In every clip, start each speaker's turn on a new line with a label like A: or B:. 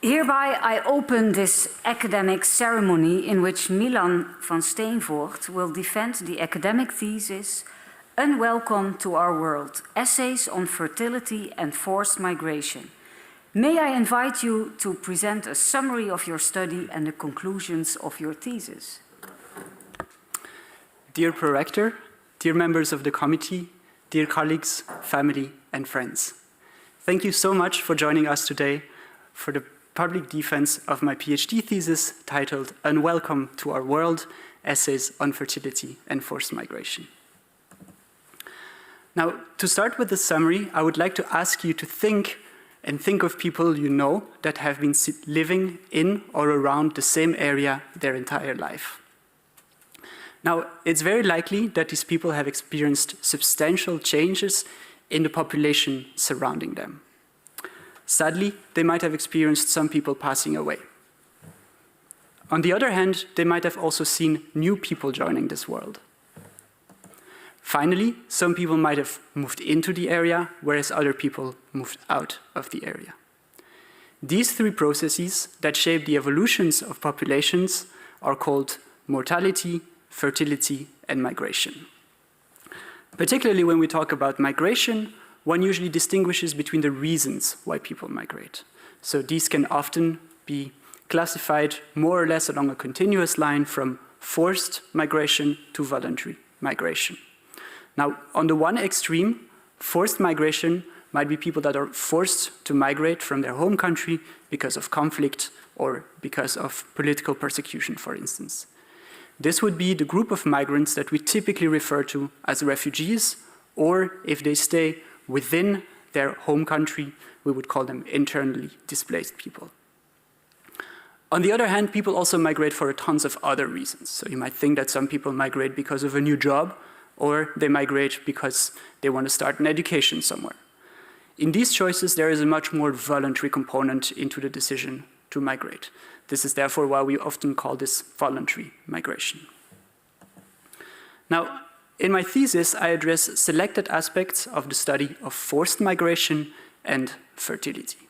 A: Hereby I open this academic ceremony in which Milan van Steenvoort will defend the academic thesis Unwelcome to Our World, Essays on Fertility and Forced Migration. May I invite you to present a summary of your study and the conclusions of your thesis?
B: Dear Prorector, dear members of the committee, dear colleagues, family and friends. Thank you so much for joining us today for the public defense of my PhD thesis titled Unwelcome to Our World, Essays on Fertility and Forced Migration. Now, to start with the summary, I would like to ask you to think of people you know that have been living in or around the same area their entire life. Now, it's very likely that these people have experienced substantial changes in the population surrounding them. Sadly, they might have experienced some people passing away. On the other hand, they might have also seen new people joining this world. Finally, some people might have moved into the area, whereas other people moved out of the area. These three processes that shape the evolutions of populations are called mortality, fertility, and migration. Particularly when we talk about migration, one usually distinguishes between the reasons why people migrate. So these can often be classified more or less along a continuous line from forced migration to voluntary migration. Now, on the one extreme, forced migration might be people that are forced to migrate from their home country because of conflict or because of political persecution, for instance. This would be the group of migrants that we typically refer to as refugees, or if they stay within their home country, we would call them internally displaced people. On the other hand, people also migrate for tons of other reasons. So you might think that some people migrate because of a new job, or they migrate because they want to start an education somewhere. In these choices, there is a much more voluntary component into the decision to migrate. This is therefore why we often call this voluntary migration. Now, in my thesis, I address selected aspects of the study of forced migration and fertility.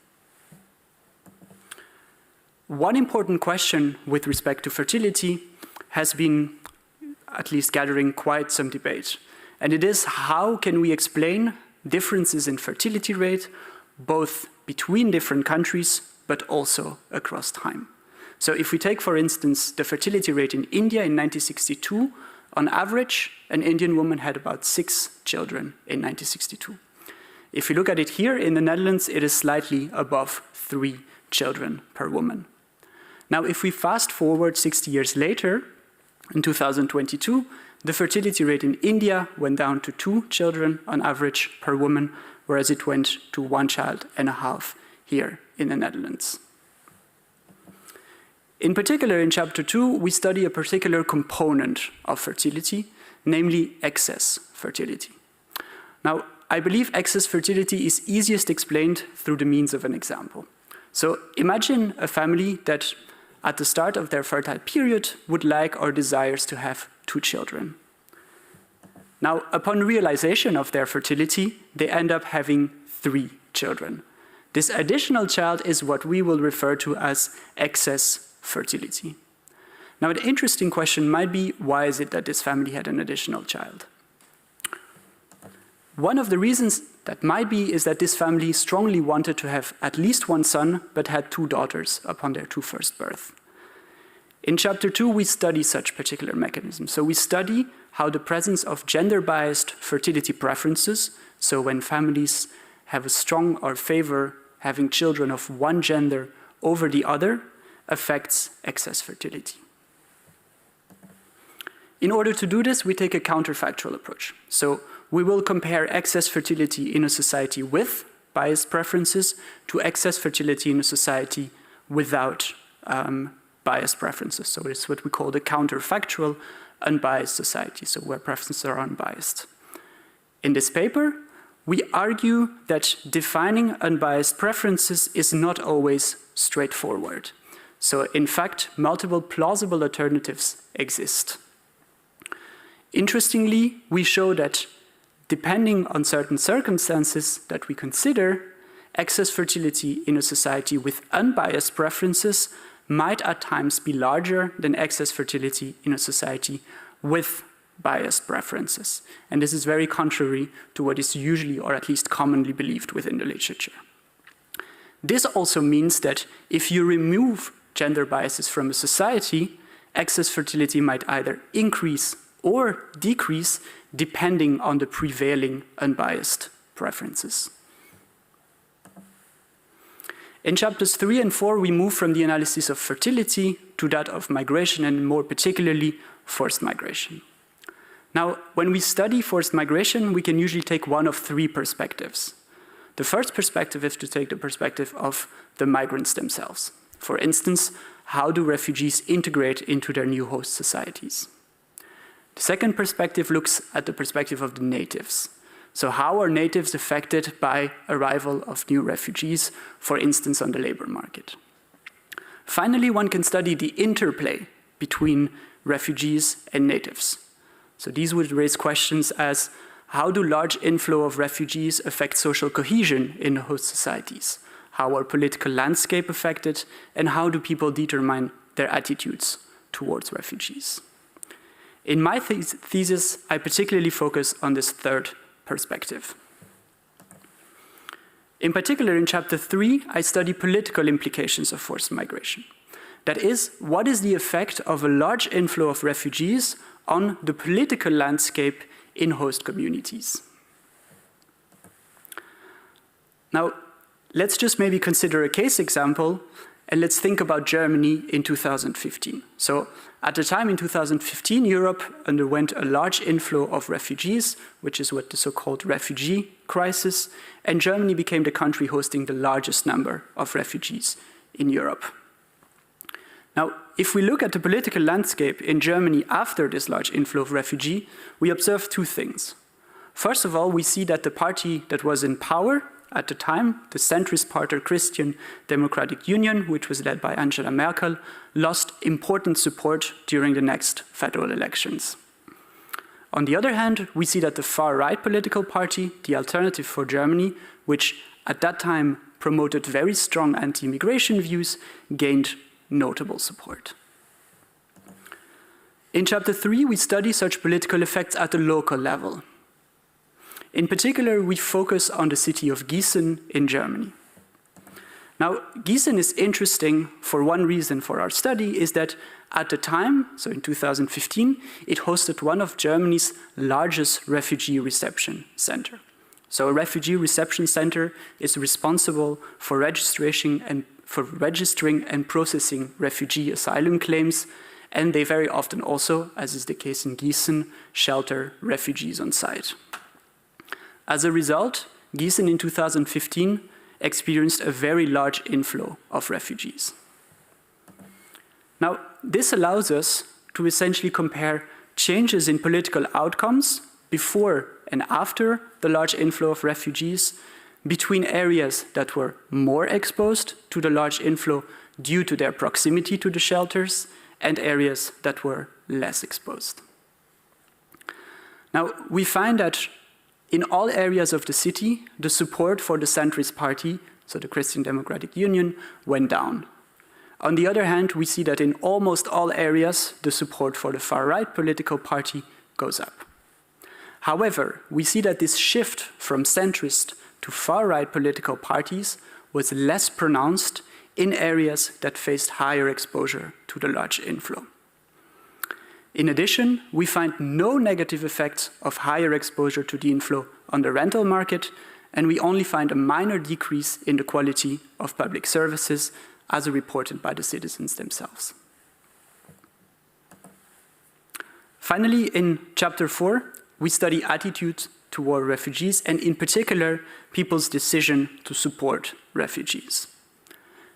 B: One important question with respect to fertility has been at least gathering quite some debate, and it is how can we explain differences in fertility rate both between different countries but also across time. So if we take, for instance, the fertility rate in India in 1962, on average, an Indian woman had about 6 children in 1962. If you look at it here in the Netherlands, it is slightly above 3 children per woman. Now, if we fast forward 60 years later, in 2022, the fertility rate in India went down to 2 children on average per woman, whereas it went to 1.5 child here in the Netherlands. In particular, in chapter 2, we study a particular component of fertility, namely excess fertility. Now, I believe excess fertility is easiest explained through the means of an example. So imagine a family that at the start of their fertile period would like or desires to have 2 children. Now, upon realization of their fertility, they end up having 3 children. This additional child is what we will refer to as excess fertility. Now, an interesting question might be, why is it that this family had an additional child? One of the reasons that might be is that this family strongly wanted to have at least 1 son, but had 2 daughters upon their 2 first births. In chapter 2, we study such particular mechanisms. So we study how the presence of gender-biased fertility preferences, so when families have a strong or favor having children of one gender over the other, affects excess fertility. In order to do this, we take a counterfactual approach. So we will compare excess fertility in a society with biased preferences to excess fertility in a society without biased preferences. So it's what we call the counterfactual unbiased society, so where preferences are unbiased. In this paper, we argue that defining unbiased preferences is not always straightforward. So in fact, multiple plausible alternatives exist. Interestingly, we show that depending on certain circumstances that we consider, excess fertility in a society with unbiased preferences might at times be larger than excess fertility in a society with biased preferences. And this is very contrary to what is usually, or at least commonly, believed within the literature. This also means that if you remove gender biases from a society, excess fertility might either increase or decrease depending on the prevailing unbiased preferences. In chapters 3 and 4, we move from the analysis of fertility to that of migration, and more particularly, forced migration. Now, when we study forced migration, we can usually take one of three perspectives. The first perspective is to take the perspective of the migrants themselves. For instance, how do refugees integrate into their new host societies? The second perspective looks at the perspective of the natives. So how are natives affected by arrival of new refugees, for instance, on the labor market? Finally, one can study the interplay between refugees and natives. So these would raise questions as, how do large inflow of refugees affect social cohesion in host societies? How are political landscape affected? And how do people determine their attitudes towards refugees? In my thesis, I particularly focus on this third perspective. In particular, in chapter 3, I study political implications of forced migration. That is, what is the effect of a large inflow of refugees on the political landscape in host communities? Now, let's just maybe consider a case example, and let's think about Germany in 2015. So, at the time in 2015, Europe underwent a large inflow of refugees, which is what the so-called refugee crisis, and Germany became the country hosting the largest number of refugees in Europe. Now, if we look at the political landscape in Germany after this large inflow of refugees, we observe two things. First of all, we see that the party that was in power at the time, the centrist party Christian Democratic Union, which was led by Angela Merkel, lost important support during the next federal elections. On the other hand, we see that the far-right political party, the Alternative for Germany, which at that time promoted very strong anti-immigration views, gained notable support. In chapter 3, we study such political effects at the local level. In particular, we focus on the city of Gießen in Germany. Now, Gießen is interesting for one reason for our study, is that at the time, so in 2015, it hosted one of Germany's largest refugee reception centers. So a refugee reception center is responsible for registering and processing refugee asylum claims, and they very often also, as is the case in Gießen, shelter refugees on site. As a result, Gießen in 2015 experienced a very large inflow of refugees. Now, this allows us to essentially compare changes in political outcomes before and after the large inflow of refugees between areas that were more exposed to the large inflow due to their proximity to the shelters and areas that were less exposed. Now, we find that in all areas of the city, the support for the centrist party, so the Christian Democratic Union, went down. On the other hand, we see that in almost all areas, the support for the far-right political party goes up. However, we see that this shift from centrist to far-right political parties was less pronounced in areas that faced higher exposure to the large inflow. In addition, we find no negative effects of higher exposure to the inflow on the rental market, and we only find a minor decrease in the quality of public services as reported by the citizens themselves. Finally, in chapter 4, we study attitudes toward refugees, and in particular, people's decision to support refugees.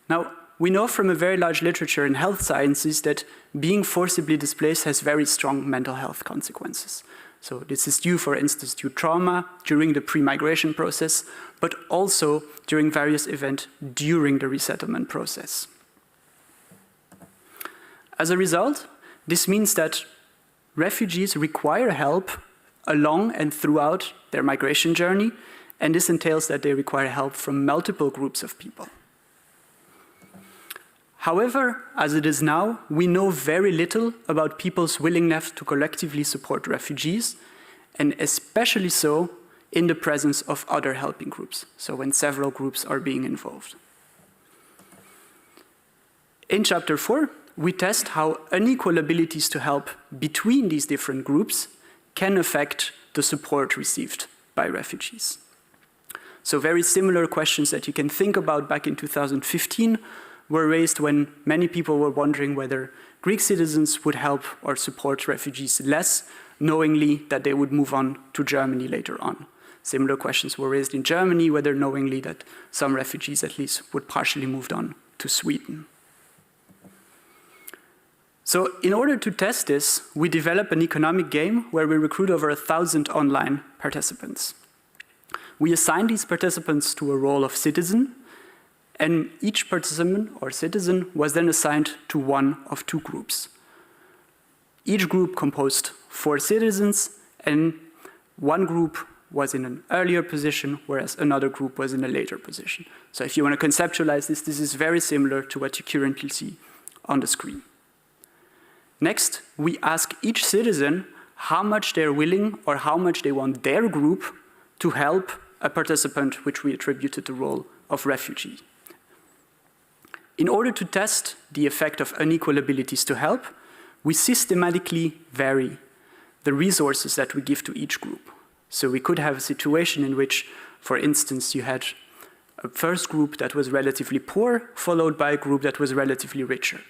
B: Now, we know from a very large literature in health sciences that being forcibly displaced has very strong mental health consequences. So this is due, for instance, to trauma during the pre-migration process, but also during various events during the resettlement process. As a result, this means that refugees require help along and throughout their migration journey, and this entails that they require help from multiple groups of people. However, as it is now, we know very little about people's willingness to collectively support refugees, and especially so in the presence of other helping groups, so when several groups are being involved. In chapter 4, we test how unequal abilities to help between these different groups can affect the support received by refugees. So very similar questions that you can think about back in 2015 were raised when many people were wondering whether Greek citizens would help or support refugees less, knowingly that they would move on to Germany later on. Similar questions were raised in Germany, whether knowingly that some refugees at least would partially move on to Sweden. So in order to test this, we develop an economic game where we recruit over 1,000 online participants. We assign these participants to a role of citizen, and each participant or citizen was then assigned to one of two groups. Each group composed 4 citizens, and one group was in an earlier position, whereas another group was in a later position. So if you want to conceptualize this, this is very similar to what you currently see on the screen. Next, we ask each citizen how much they're willing or how much they want their group to help a participant which we attributed the role of refugee. In order to test the effect of unequal abilities to help, we systematically vary the resources that we give to each group. So we could have a situation in which, for instance, you had a first group that was relatively poor, followed by a group that was relatively richer.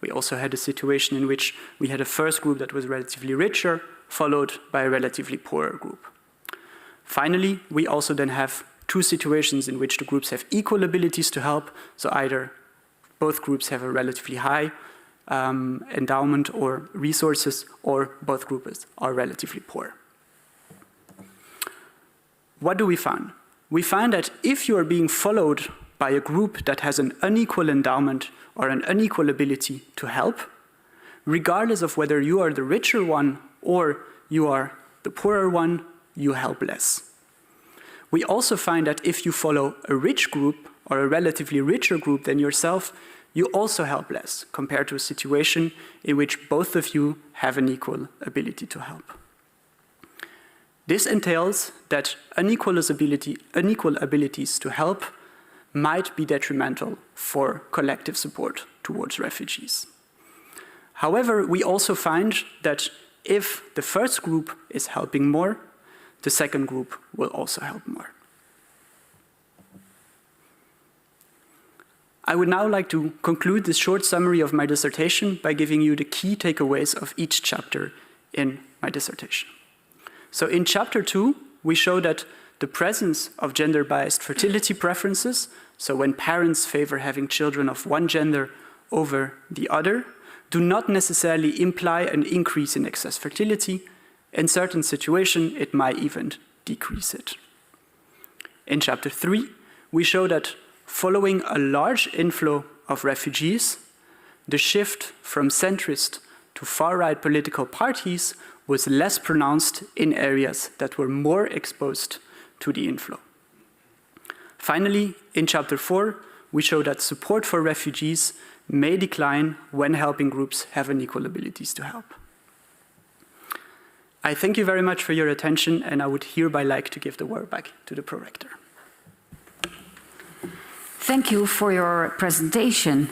B: We also had a situation in which we had a first group that was relatively richer, followed by a relatively poorer group. Finally, we also then have 2 situations in which the groups have equal abilities to help, so either both groups have a relatively high endowment or resources, or both groups are relatively poor. What do we find? We find that if you are being followed by a group that has an unequal endowment or an unequal ability to help, regardless of whether you are the richer one or you are the poorer one, you help less. We also find that if you follow a rich group or a relatively richer group than yourself, you also help less compared to a situation in which both of you have an equal ability to help. This entails that unequal abilities to help might be detrimental for collective support towards refugees. However, we also find that if the first group is helping more, the second group will also help more. I would now like to conclude this short summary of my dissertation by giving you the key takeaways of each chapter in my dissertation. So in chapter 2, we show that the presence of gender-biased fertility preferences, so when parents favor having children of one gender over the other, do not necessarily imply an increase in excess fertility. In certain situations, it might even decrease it. In chapter 3, we show that following a large inflow of refugees, the shift from centrist to far-right political parties was less pronounced in areas that were more exposed to the inflow. Finally, in chapter 4, we show that support for refugees may decline when helping groups have unequal abilities to help. I thank you very much for your attention, and I would hereby like to give the word back to the prorector.
A: Thank you for your presentation.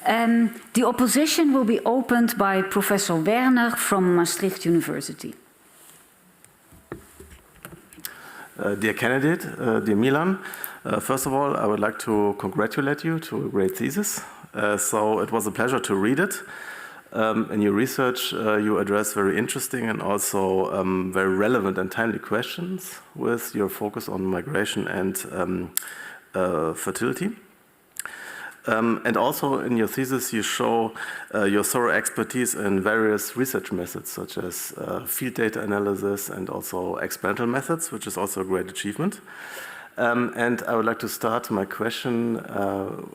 A: The opposition will be opened by Professor Werner from Maastricht University.
C: Dear candidate, dear Milan, first of all, I would like to congratulate you to a great thesis. So it was a pleasure to read it. In your research, you address very interesting and also very relevant and timely questions with your focus on migration and fertility. And also in your thesis, you show your thorough expertise in various research methods, such as field data analysis and also experimental methods, which is also a great achievement. And I would like to start my question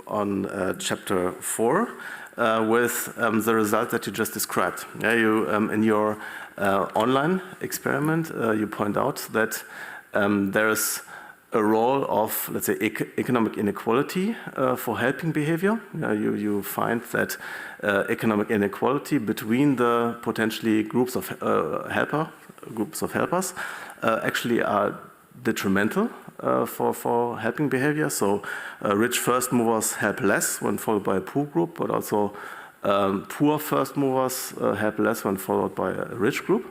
C: on chapter 4 with the result that you just described. In your online experiment, you point out that there is a role of, let's say, economic inequality for helping behavior. You find that economic inequality between the potentially groups of helpers actually are detrimental for helping behavior. So rich first movers help less when followed by a poor group, but also poor first movers help less when followed by a rich group.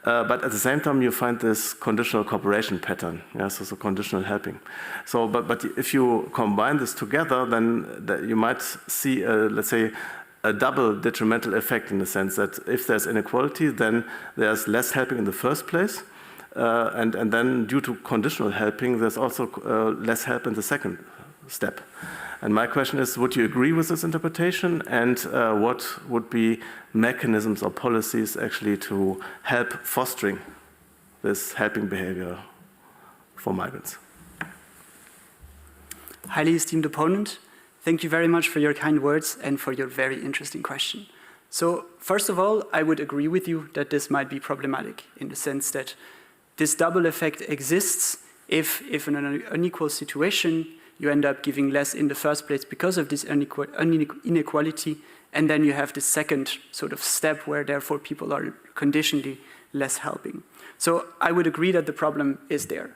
C: But at the same time, you find this conditional cooperation pattern, so conditional helping. So, but if you combine this together, then you might see, let's say, a double detrimental effect in the sense that if there's inequality, then there's less helping in the first place, and then due to conditional helping, there's also less help in the second step. And my question is, would you agree with this interpretation? And what would be mechanisms or policies actually to help fostering this helping behavior for migrants?
B: Highly esteemed opponent, thank you very much for your kind words and for your very interesting question. So first of all, I would agree with you that this might be problematic in the sense that this double effect exists if in an unequal situation, you end up giving less in the first place because of this inequality, and then you have the second sort of step where therefore people are conditionally less helping. So I would agree that the problem is there.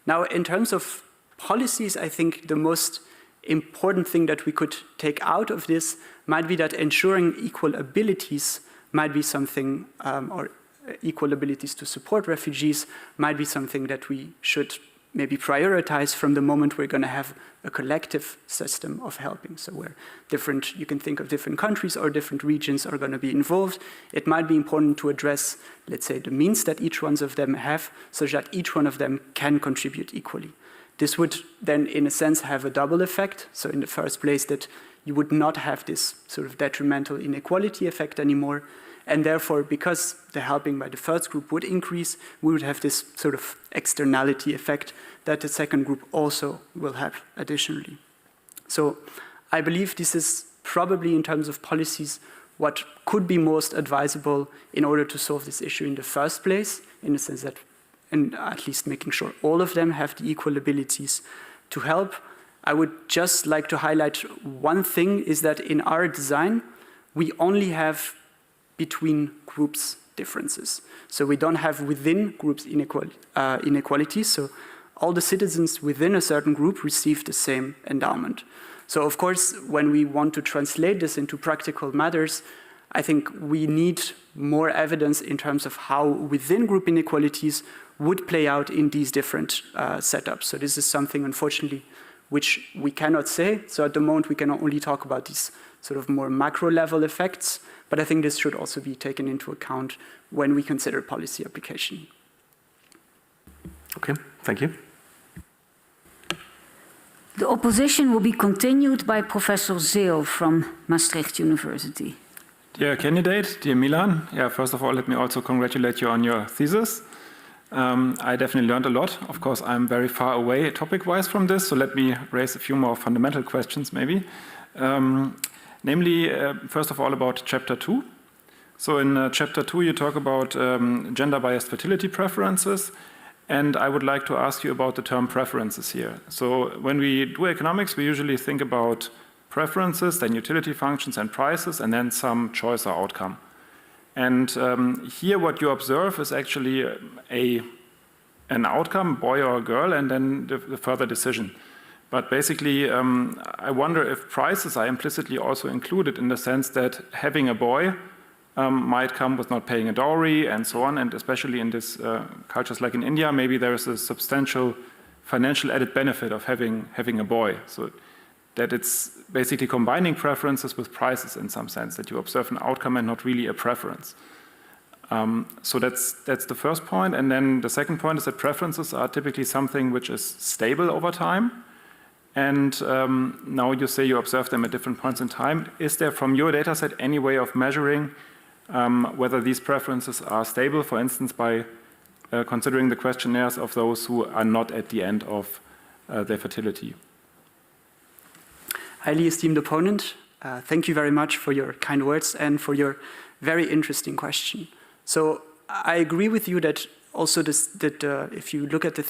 B: Now, in terms of policies, I think the most important thing that we could take out of this might be that ensuring equal abilities might be something, or equal abilities to support refugees might be something that we should maybe prioritize from the moment we're going to have a collective system of helping. So where you can think of different countries or different regions are going to be involved. It might be important to address, let's say, the means that each one of them have, so that each one of them can contribute equally. This would then, in a sense, have a double effect. So in the first place, that you would not have this sort of detrimental inequality effect anymore. And therefore, because the helping by the first group would increase, we would have this sort of externality effect that the second group also will have additionally. So I believe this is probably, in terms of policies, what could be most advisable in order to solve this issue in the first place, in the sense that, and at least making sure all of them have the equal abilities to help. I would just like to highlight one thing, is that in our design, we only have between groups differences. So we don't have within groups inequalities. So all the citizens within a certain group receive the same endowment. So of course, when we want to translate this into practical matters, I think we need more evidence in terms of how within group inequalities would play out in these different setups. So this is something, unfortunately, which we cannot say. So at the moment, we can only talk about these sort of more macro level effects. But I think this should also be taken into account when we consider policy application.
C: Okay, thank you.
A: The opposition will be continued by Professor Zeel from Maastricht University.
D: Dear candidate, dear Milan, first of all, let me also congratulate you on your thesis. I definitely learned a lot. Of course, I'm very far away topic-wise from this, so let me raise a few more fundamental questions maybe. Namely, first of all, about Chapter 2. So in Chapter 2, you talk about gender-biased fertility preferences, and I would like to ask you about the term preferences here. So when we do economics, we usually think about preferences, then utility functions and prices, and then some choice or outcome. And here what you observe is actually an outcome, boy or girl, and then the further decision. But basically, I wonder if prices are implicitly also included in the sense that having a boy might come with not paying a dowry and so on, and especially in these cultures like in India, maybe there is a substantial financial added benefit of having a boy. So that it's basically combining preferences with prices in some sense, that you observe an outcome and not really a preference. So that's the first point. And then the second point is that preferences are typically something which is stable over time. And now you say you observe them at different points in time. Is there, from your data set, any way of measuring whether these preferences are stable, for instance, by considering the questionnaires of those who are not at the end of their fertility?
B: Highly esteemed opponent, thank you very much for your kind words and for your very interesting question. So I agree with you that also if you look at the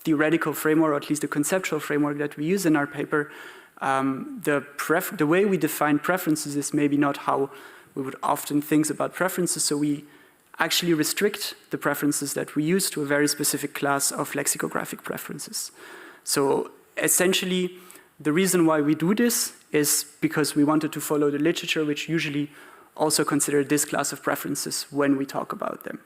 B: theoretical framework, or at least the conceptual framework that we use in our paper, the way we define preferences is maybe not how we would often think about preferences, so we actually restrict the preferences that we use to a very specific class of lexicographic preferences. So essentially, the reason why we do this is because we wanted to follow the literature, which usually also consider this class of preferences when we talk about them.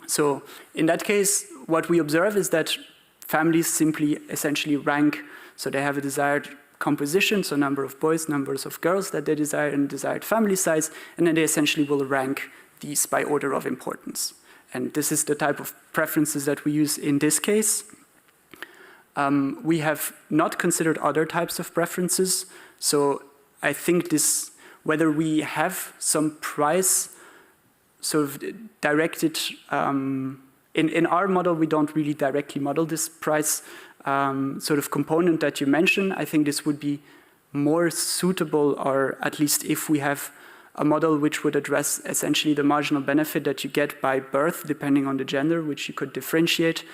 B: So in that case, what we observe is that families simply essentially rank, so they have a desired composition, so number of boys, numbers of girls that they desire, and desired family size, and then they essentially will rank these by order of importance. And this is the type of preferences that we use in this case. We have not considered other types of preferences, so I think this, whether we have some price sort of directed, in our model we don't really directly model this price sort of component that you mentioned. I think this would be more suitable, or at least if we have a model which would address essentially the marginal benefit that you get by birth, depending on the gender, which you could differentiate,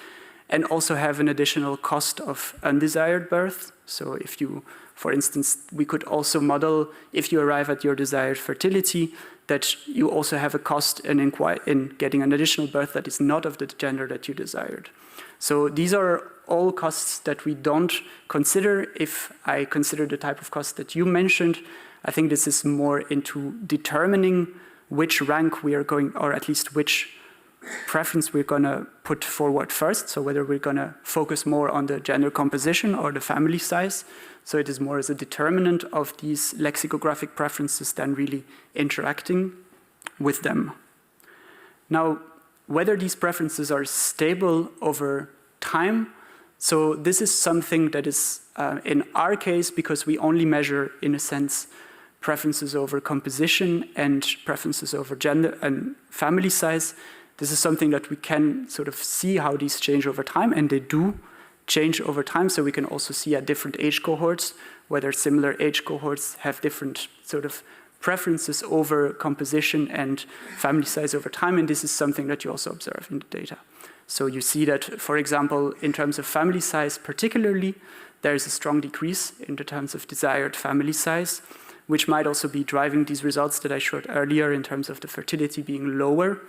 B: and also have an additional cost of undesired birth. So if you, for instance, we could also model, if you arrive at your desired fertility, that you also have a cost in getting an additional birth that is not of the gender that you desired. So these are all costs that we don't consider. If I consider the type of cost that you mentioned, I think this is more into determining which rank we are going, or at least which preference we're going to put forward first. So whether we're going to focus more on the gender composition or the family size. So it is more as a determinant of these lexicographic preferences than really interacting with them. Now, whether these preferences are stable over time, so this is something that is, in our case, because we only measure, in a sense, preferences over composition and preferences over gender and family size, this is something that we can sort of see how these change over time, and they do change over time. So we can also see at different age cohorts, whether similar age cohorts have different sort of preferences over composition and family size over time, and this is something that you also observe in the data. So you see that, for example, in terms of family size particularly, there is a strong decrease in the terms of desired family size, which might also be driving these results that I showed earlier in terms of the fertility being lower.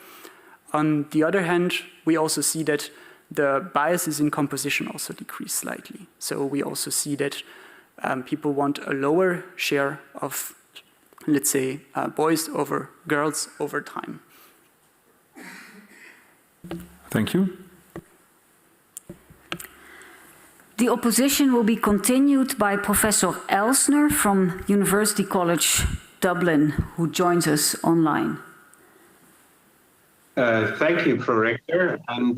B: On the other hand, we also see that the biases in composition also decrease slightly. So we also see that people want a lower share of, let's say, boys over girls over time.
D: Thank you.
A: The opposition will be continued by Professor Elsner from University College Dublin, who joins us online.
E: Thank you, Prorector, and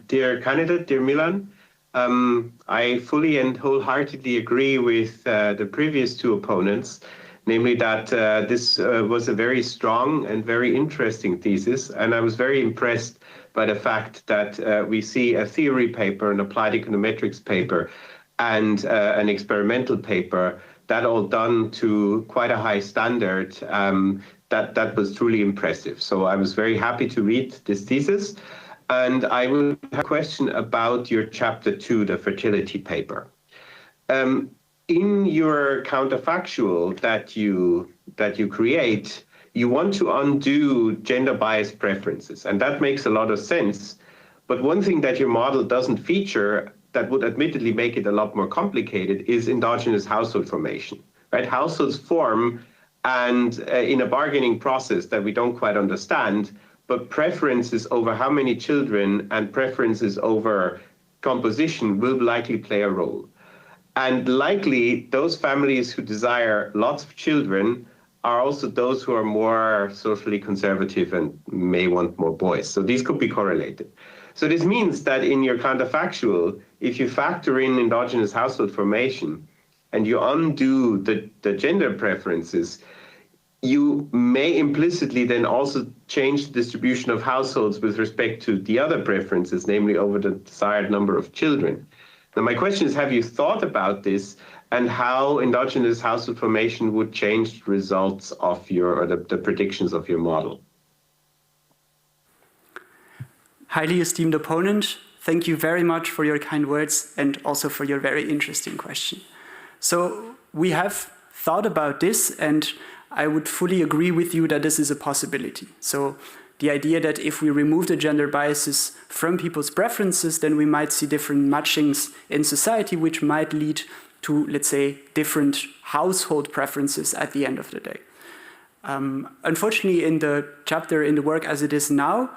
E: dear candidate, dear Milan. I fully and wholeheartedly agree with the previous two opponents, namely that this was a very strong and very interesting thesis, and I was very impressed by the fact that we see a theory paper, an applied econometrics paper, and an experimental paper, that all done to quite a high standard. That was truly impressive. So I was very happy to read this thesis. And I will have a question about your chapter 2, the fertility paper. In your counterfactual that you create, you want to undo gender biased preferences, and that makes a lot of sense. But one thing that your model doesn't feature that would admittedly make it a lot more complicated is endogenous household formation, right? Households form and in a bargaining process that we don't quite understand, but preferences over how many children and preferences over composition will likely play a role. And likely those families who desire lots of children are also those who are more socially conservative and may want more boys. So these could be correlated. So this means that in your counterfactual, if you factor in endogenous household formation and you undo the gender preferences, you may implicitly then also change the distribution of households with respect to the other preferences, namely over the desired number of children. Now, my question is, have you thought about this and how endogenous household formation would change the results of your, or the predictions of your model?
B: Highly esteemed opponent, thank you very much for your kind words and also for your very interesting question. So we have thought about this, and I would fully agree with you that this is a possibility. So the idea that if we remove the gender biases from people's preferences, then we might see different matchings in society, which might lead to, let's say, different household preferences at the end of the day. Unfortunately, in the chapter, in the work as it is now,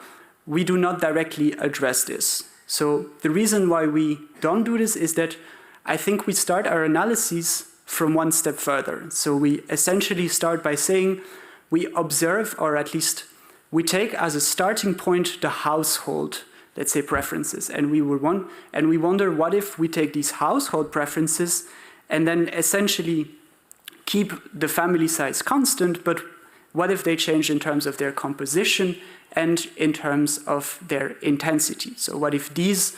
B: we do not directly address this. So the reason why we don't do this is that I think we start our analyses from one step further. So we essentially start by saying we observe, or at least we take as a starting point the household, let's say, preferences. And we wonder what if we take these household preferences and then essentially keep the family size constant, but what if they change in terms of their composition and in terms of their intensity? So what if these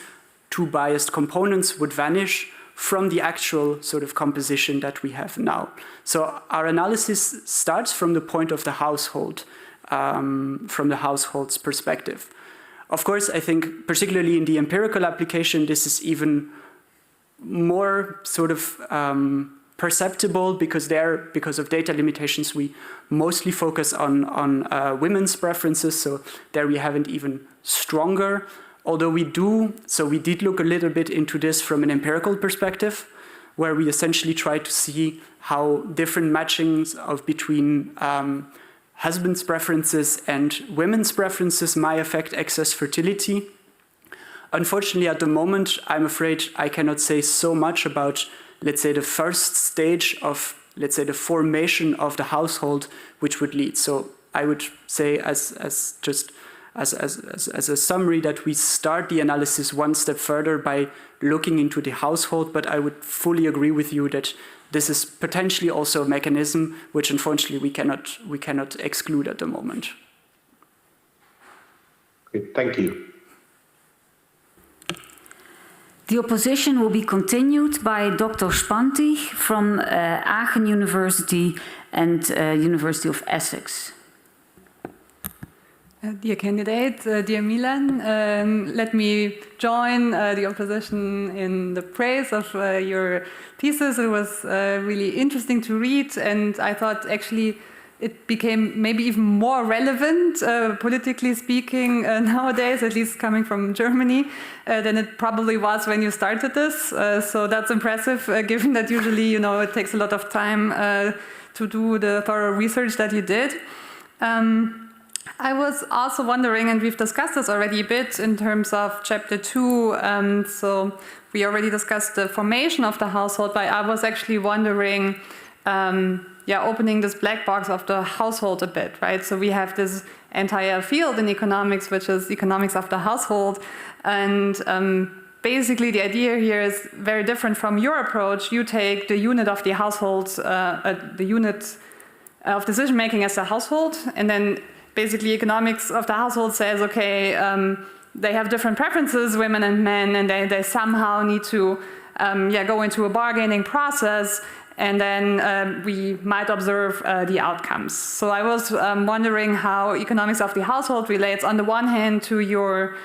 B: two biased components would vanish from the actual sort of composition that we have now? So our analysis starts from the point of the household, from the household's perspective. Of course, I think particularly in the empirical application, this is even more sort of perceptible because of data limitations, we mostly focus on women's preferences. So there we have an even stronger, although we did look a little bit into this from an empirical perspective, where we essentially try to see how different matchings between husbands' preferences and women's preferences might affect excess fertility. Unfortunately, at the moment, I'm afraid I cannot say so much about, let's say, the first stage of, let's say, the formation of the household, which would lead. So I would say as a summary that we start the analysis one step further by looking into the household, but I would fully agree with you that this is potentially also a mechanism which unfortunately we cannot exclude at the moment.
E: Okay, thank you.
A: The opposition will be continued by Dr. Spanti from Aachen University and University of Essex.
F: Dear candidate, dear Milan, let me join the opposition in the praise of your thesis. It was really interesting to read, and I thought actually it became maybe even more relevant, politically speaking, nowadays, at least coming from Germany, than it probably was when you started this. So that's impressive, given that usually, it takes a lot of time to do the thorough research that you did. I was also wondering, and we've discussed this already a bit in terms of chapter 2, so we already discussed the formation of the household, but I was actually wondering, opening this black box of the household a bit, right? So we have this entire field in economics, which is economics of the household, and basically the idea here is very different from your approach. You take the unit of the household, the unit of decision making as a household, and then basically economics of the household says, okay, they have different preferences, women and men, and they somehow need to go into a bargaining process, and then we might observe the outcomes. So I was wondering how economics of the household relates on the one hand to your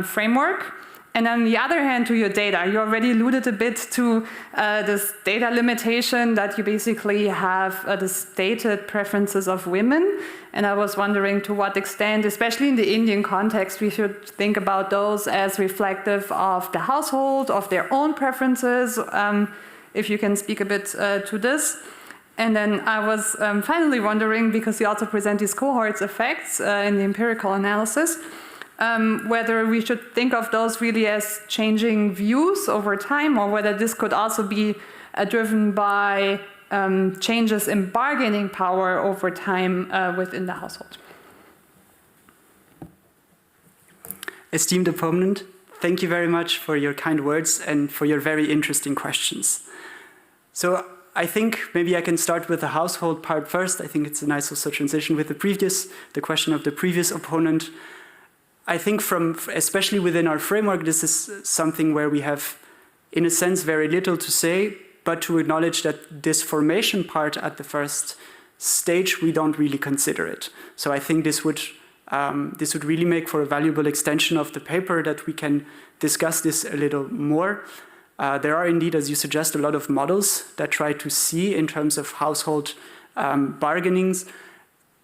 F: framework, and on the other hand to your data. You already alluded a bit to this data limitation that you basically have the stated preferences of women. And I was wondering to what extent, especially in the Indian context, we should think about those as reflective of the household, of their own preferences, if you can speak a bit to this. And then I was finally wondering, because you also present these cohorts effects in the empirical analysis, whether we should think of those really as changing views over time, or whether this could also be driven by changes in bargaining power over time within the household.
B: Esteemed opponent, thank you very much for your kind words and for your very interesting questions. So I think maybe I can start with the household part first. I think it's a nice also transition with the question of the previous opponent. I think especially within our framework, this is something where we have, in a sense, very little to say, but to acknowledge that this formation part at the first stage, we don't really consider it. So I think this would this would really make for a valuable extension of the paper that we can discuss this a little more. There are indeed, as you suggest, a lot of models that try to see in terms of household bargainings.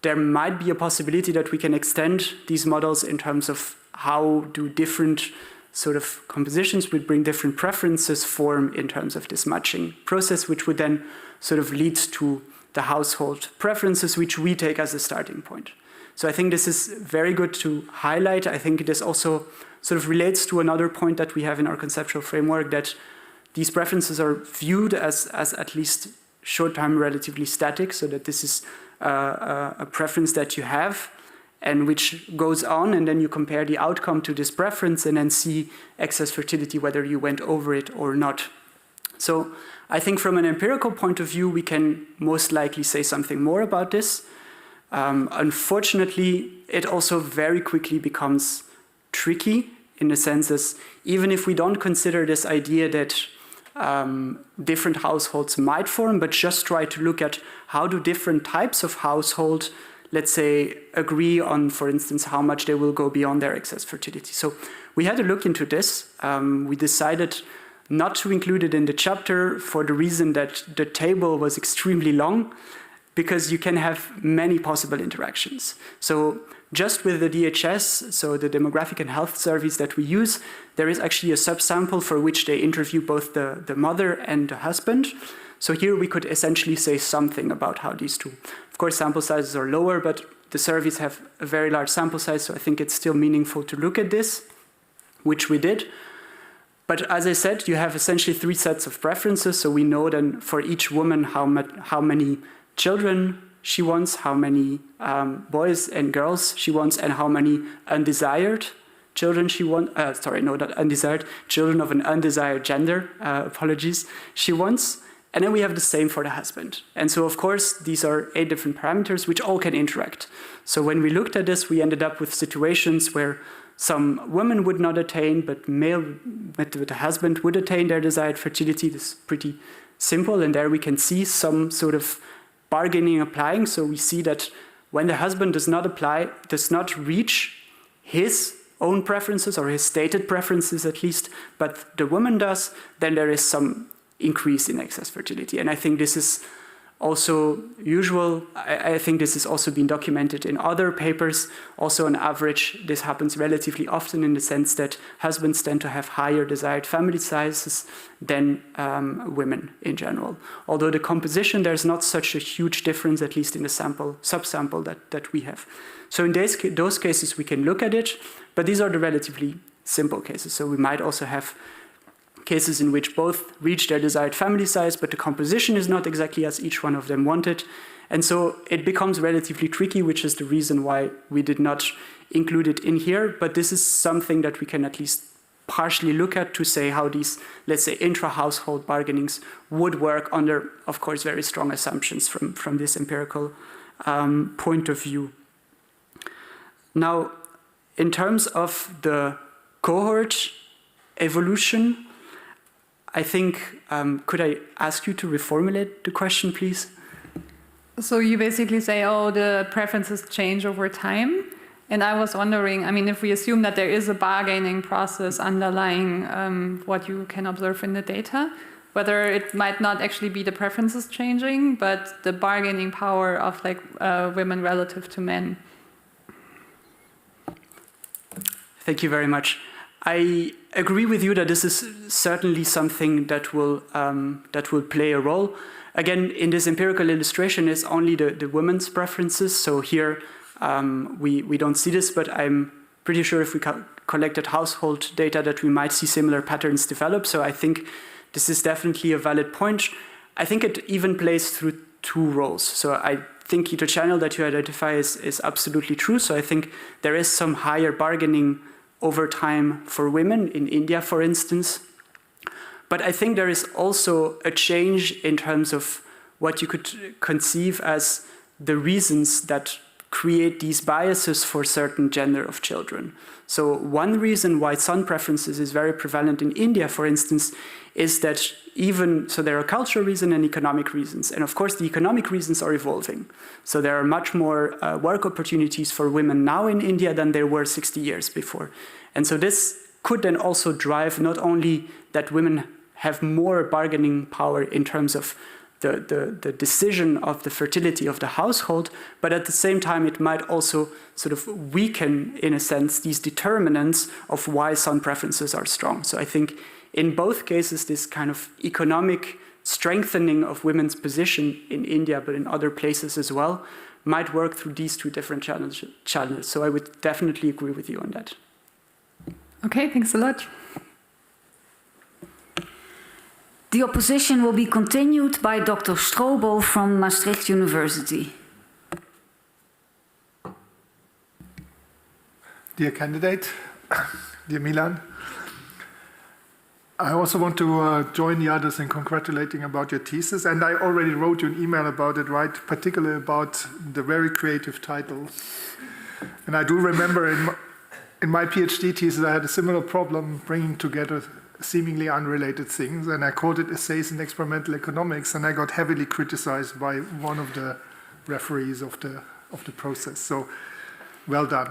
B: There might be a possibility that we can extend these models in terms of how do different sort of compositions would bring different preferences form in terms of this matching process, which would then sort of lead to the household preferences, which we take as a starting point. So I think this is very good to highlight. I think this also sort of relates to another point that we have in our conceptual framework, that these preferences are viewed as at least short-term relatively static, so that this is a preference that you have and which goes on, and then you compare the outcome to this preference and then see excess fertility, whether you went over it or not. So I think from an empirical point of view, we can most likely say something more about this. Unfortunately, it also very quickly becomes tricky in the sense that even if we don't consider this idea that different households might form, but just try to look at how do different types of household, let's say, agree on, for instance, how much they will go beyond their excess fertility. So we had a look into this. We decided not to include it in the chapter for the reason that the table was extremely long, because you can have many possible interactions. So just with the DHS, so the Demographic and Health Service that we use, there is actually a subsample for which they interview both the mother and the husband. So here we could essentially say something about how these two. Of course, sample sizes are lower, but the surveys have a very large sample size, so I think it's still meaningful to look at this, which we did. But as I said, you have essentially three sets of preferences, so we know then for each woman how many children she wants, how many boys and girls she wants, and how many undesired children she wants, not undesired, children of an undesired gender, she wants. And then we have the same for the husband. And so, of course, these are 8 different parameters which all can interact. So when we looked at this, we ended up with situations where some women would not attain, but the husband would attain their desired fertility. This is pretty simple, and there we can see some sort of bargaining applying. So we see that when the husband does not reach his own preferences, or his stated preferences at least, but the woman does, then there is some increase in excess fertility. And I think this is also usual. I think this has also been documented in other papers. Also on average, this happens relatively often in the sense that husbands tend to have higher desired family sizes than women in general. Although the composition, there's not such a huge difference, at least in the subsample that we have. So in those cases, we can look at it, but these are the relatively simple cases. So we might also have cases in which both reach their desired family size, but the composition is not exactly as each one of them wanted. And so it becomes relatively tricky, which is the reason why we did not include it in here. But this is something that we can at least partially look at to say how these, let's say, intra-household bargainings would work under, of course, very strong assumptions from this empirical point of view. Now, in terms of the cohort evolution, I think, could I ask you to reformulate the question, please?
F: So you basically say, oh, the preferences change over time. And I was wondering, I mean, if we assume that there is a bargaining process underlying what you can observe in the data, whether it might not actually be the preferences changing, but the bargaining power of like women relative to men.
B: Thank you very much. I agree with you that this is certainly something that will play a role. Again, in this empirical illustration, it's only the women's preferences. So here we don't see this, but I'm pretty sure if we collected household data that we might see similar patterns develop. So I think this is definitely a valid point. I think it even plays through 2 roles. So I think the channel that you identify is absolutely true. So I think there is some higher bargaining over time for women in India, for instance. But I think there is also a change in terms of what you could conceive as the reasons that create these biases for certain gender of children. So one reason why son preferences is very prevalent in India, for instance, is that so there are cultural reasons and economic reasons. And of course, the economic reasons are evolving. So there are much more work opportunities for women now in India than there were 60 years before. And so this could then also drive not only that women have more bargaining power in terms of the decision of the fertility of the household, but at the same time it might also sort of weaken, in a sense, these determinants of why son preferences are strong. So I think in both cases, this kind of economic strengthening of women's position in India, but in other places as well, might work through these two different channels. So I would definitely agree with you on that.
F: Okay, thanks a lot.
A: The opposition will be continued by Dr. Strobel from Maastricht University.
G: Dear candidate, dear Milan, I also want to join the others in congratulating about your thesis, and I already wrote you an email about it, right? Particularly about the very creative title. And I do remember in my PhD thesis, I had a similar problem bringing together seemingly unrelated things, and I called it Essays in Experimental Economics, and I got heavily criticized by one of the referees of the process. So, well done.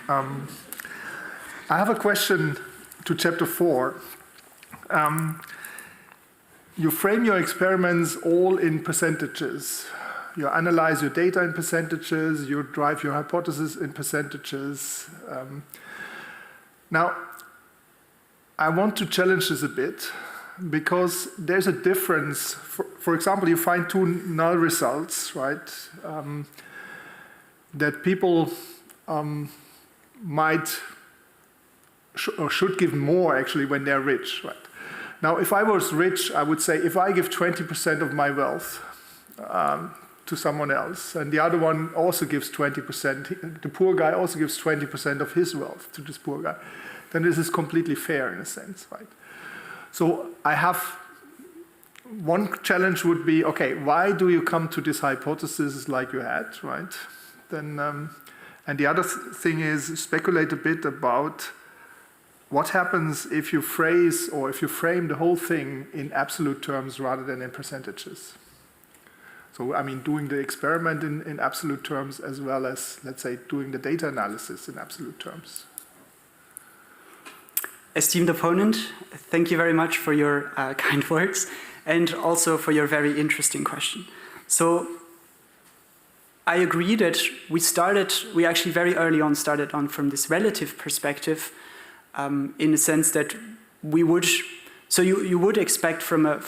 G: I have a question to chapter 4. You frame your experiments all in percentages. You analyze your data in percentages, you drive your hypothesis in percentages. Now, I want to challenge this a bit because there's a difference. For example, you find 2 null results, right? That people might or should give more actually when they're rich, right? Now, if I was rich, I would say if I give 20% of my wealth to someone else, and the other one also gives 20%, the poor guy also gives 20% of his wealth to this poor guy, then this is completely fair in a sense, right? So I have one challenge would be, okay, why do you come to this hypothesis like you had, right? Then, and the other thing is speculate a bit about what happens if you phrase or if you frame the whole thing in absolute terms rather than in percentages. So, I mean, doing the experiment in absolute terms as well as, let's say, doing the data analysis in absolute terms.
B: Esteemed opponent, thank you very much for your kind words and also for your very interesting question. So, I agree that we actually very early on started on from this relative perspective, in the sense that we would, so you would expect from a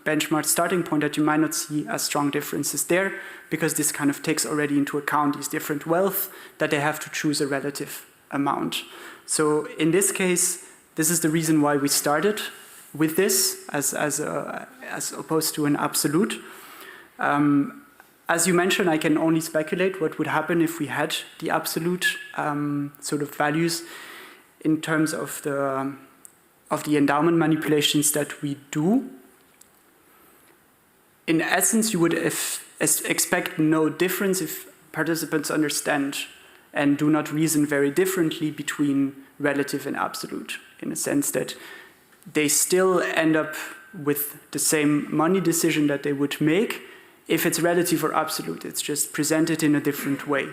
B: benchmark starting point that you might not see as strong differences there, because this kind of takes already into account these different wealth that they have to choose a relative amount. So in this case, this is the reason why we started with this as opposed to an absolute. As you mentioned, I can only speculate what would happen if we had the absolute sort of values in terms of the endowment manipulations that we do. In essence, you would expect no difference if participants understand and do not reason very differently between relative and absolute, in a sense that they still end up with the same money decision that they would make if it's relative or absolute. It's just presented in a different way.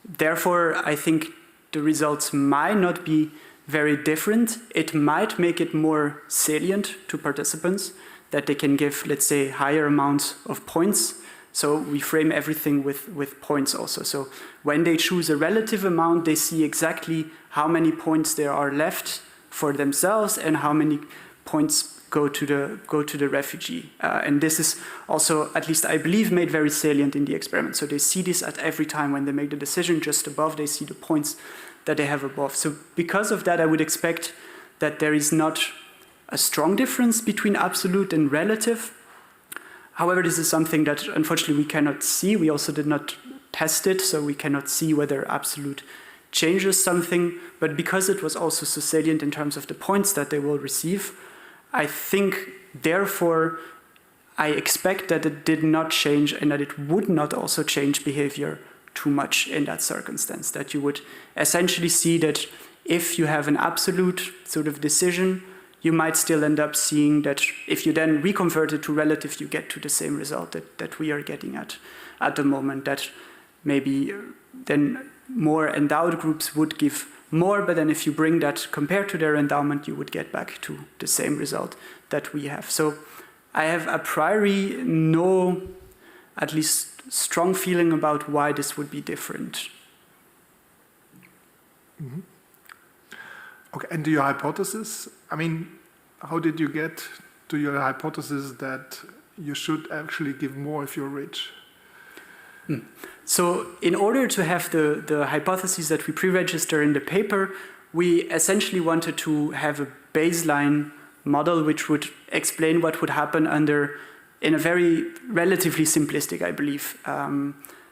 B: Therefore, I think the results might not be very different. It might make it more salient to participants that they can give, let's say, higher amounts of points. So we frame everything with points also. So when they choose a relative amount, they see exactly how many points there are left for themselves and how many points go to the refugee. And this is also, at least I believe, made very salient in the experiment. So they see this at every time when they make the decision. Just above, they see the points that they have above. So because of that, I would expect that there is not a strong difference between absolute and relative. However, this is something that unfortunately we cannot see. We also did not test it, so we cannot see whether absolute changes something. But because it was also so salient in terms of the points that they will receive, I think, therefore, I expect that it did not change and that it would not also change behavior too much in that circumstance, that you would essentially see that if you have an absolute sort of decision, you might still end up seeing that if you then reconvert it to relative, you get to the same result that we are getting at the moment, that maybe then more endowed groups would give more, but then if you bring that compared to their endowment, you would get back to the same result that we have. So I have a priori no, at least strong feeling about why this would be different.
G: Mm-hmm. Okay, and to your hypothesis, I mean, how did you get to your hypothesis that you should actually give more if you're rich?
B: So in order to have the hypotheses that we pre-register in the paper, we essentially wanted to have a baseline model which would explain what would happen in a very relatively simplistic, I believe,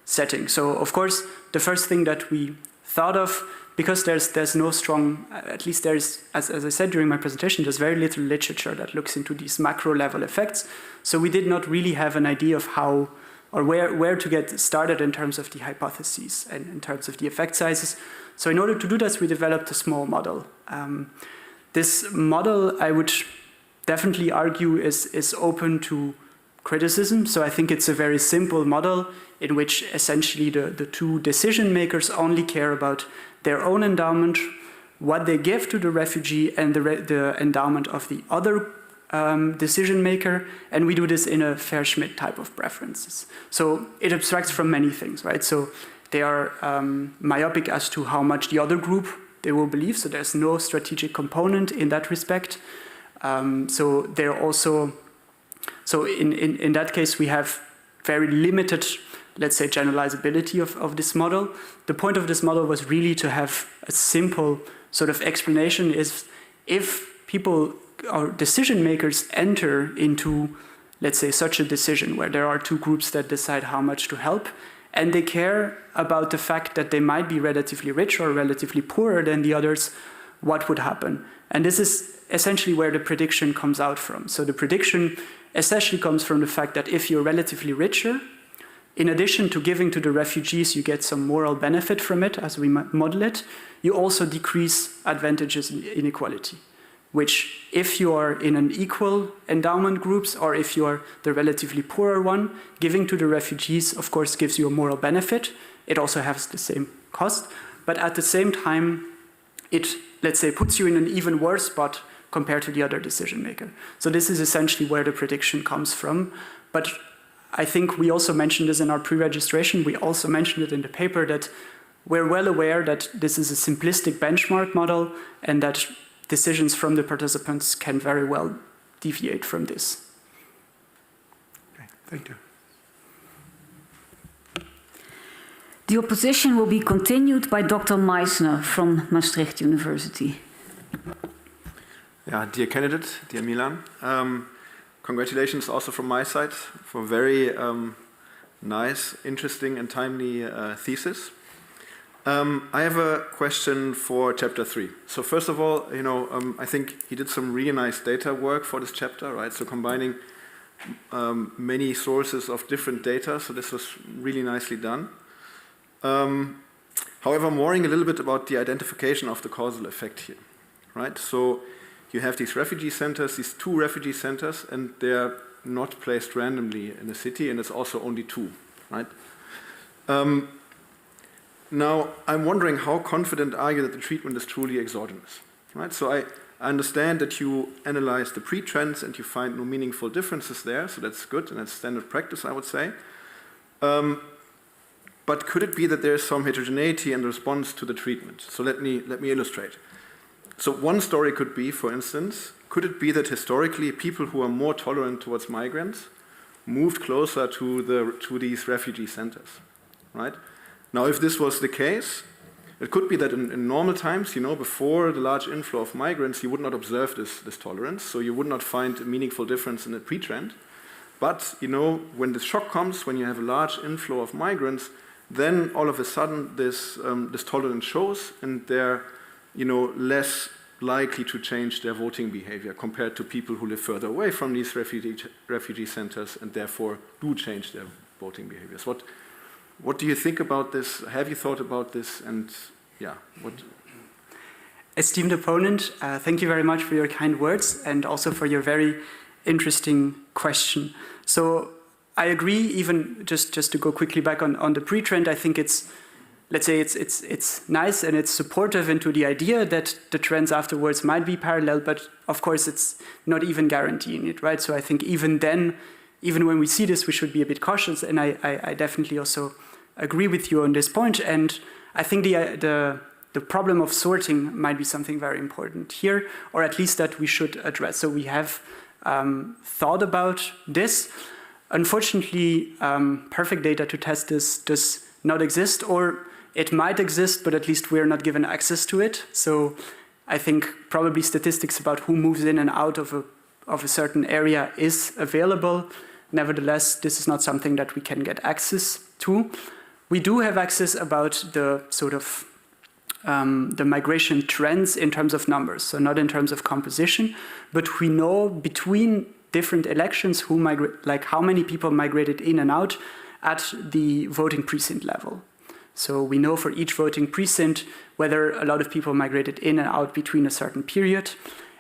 B: setting. So of course, the first thing that we thought of, because there's no strong, at least there's, as I said during my presentation, there's very little literature that looks into these macro level effects. So we did not really have an idea of how or where to get started in terms of the hypotheses and in terms of the effect sizes. So in order to do this, we developed a small model. This model, I would definitely argue, is open to criticism. So I think it's a very simple model in which essentially the two decision makers only care about their own endowment, what they give to the refugee, and the endowment of the other decision maker, and we do this in a Fair-Schmidt type of preferences. So it abstracts from many things, right? So they are myopic as to how much the other group they will believe, so there's no strategic component in that respect. So they're also, so in that case we have very limited, let's say, generalizability of this model. The point of this model was really to have a simple sort of explanation is if people or decision makers enter into, let's say, such a decision where there are two groups that decide how much to help, and they care about the fact that they might be relatively rich or relatively poorer than the others, what would happen? And this is essentially where the prediction comes out from. So the prediction essentially comes from the fact that if you're relatively richer, in addition to giving to the refugees, you get some moral benefit from it as we model it, you also decrease advantages in inequality, which if you are in an equal endowment groups or if you are the relatively poorer one, giving to the refugees, of course, gives you a moral benefit. It also has the same cost, but at the same time, it, let's say, puts you in an even worse spot compared to the other decision maker. So this is essentially where the prediction comes from. But I think we also mentioned this in our pre-registration. We also mentioned it in the paper that we're well aware that this is a simplistic benchmark model and that decisions from the participants can very well deviate from this.
G: Okay, thank you.
A: The opposition will be continued by Dr. Meissner from Maastricht University.
H: Yeah, dear candidate, dear Milan, congratulations also from my side for a very nice, interesting and timely thesis. I have a question for chapter 3. So first of all, I think he did some really nice data work for this chapter, right? So combining many sources of different data, so this was really nicely done. However, I'm worrying a little bit about the identification of the causal effect here, right? So you have these refugee centers, these 2 refugee centers, and they're not placed randomly in the city, and it's also only 2, right? Now, I'm wondering how confident are you that the treatment is truly exogenous, right? So I understand that you analyze the pre-trends and you find no meaningful differences there, so that's good, and that's standard practice, I would say. But could it be that there is some heterogeneity in the response to the treatment? So let me illustrate. So one story could be, for instance, could it be that historically people who are more tolerant towards migrants moved closer to these refugee centers, right? Now, if this was the case, it could be that in normal times, before the large inflow of migrants, you would not observe this tolerance, so you would not find a meaningful difference in the pre-trend. But, when the shock comes, when you have a large inflow of migrants, then all of a sudden this tolerance shows, and they're less likely to change their voting behavior compared to people who live further away from these refugee centers and therefore do change their voting behaviors. What do you think about this? Have you thought about this? And yeah, what?
B: Esteemed opponent, thank you very much for your kind words and also for your very interesting question. So I agree, even just to go quickly back on the pre-trend, I think it's, let's say it's nice and it's supportive into the idea that the trends afterwards might be parallel, but of course it's not even guaranteeing it, right? So I think even then, even when we see this, we should be a bit cautious, and I definitely also agree with you on this point. And I think the problem of sorting might be something very important here, or at least that we should address. So we have thought about this. Unfortunately, perfect data to test this does not exist, or it might exist, but at least we're not given access to it. So I think probably statistics about who moves in and out of a certain area is available. Nevertheless, this is not something that we can get access to. We do have access about the sort of the migration trends in terms of numbers, so not in terms of composition, but we know between different elections who migrate, like how many people migrated in and out at the voting precinct level. So we know for each voting precinct whether a lot of people migrated in and out between a certain period.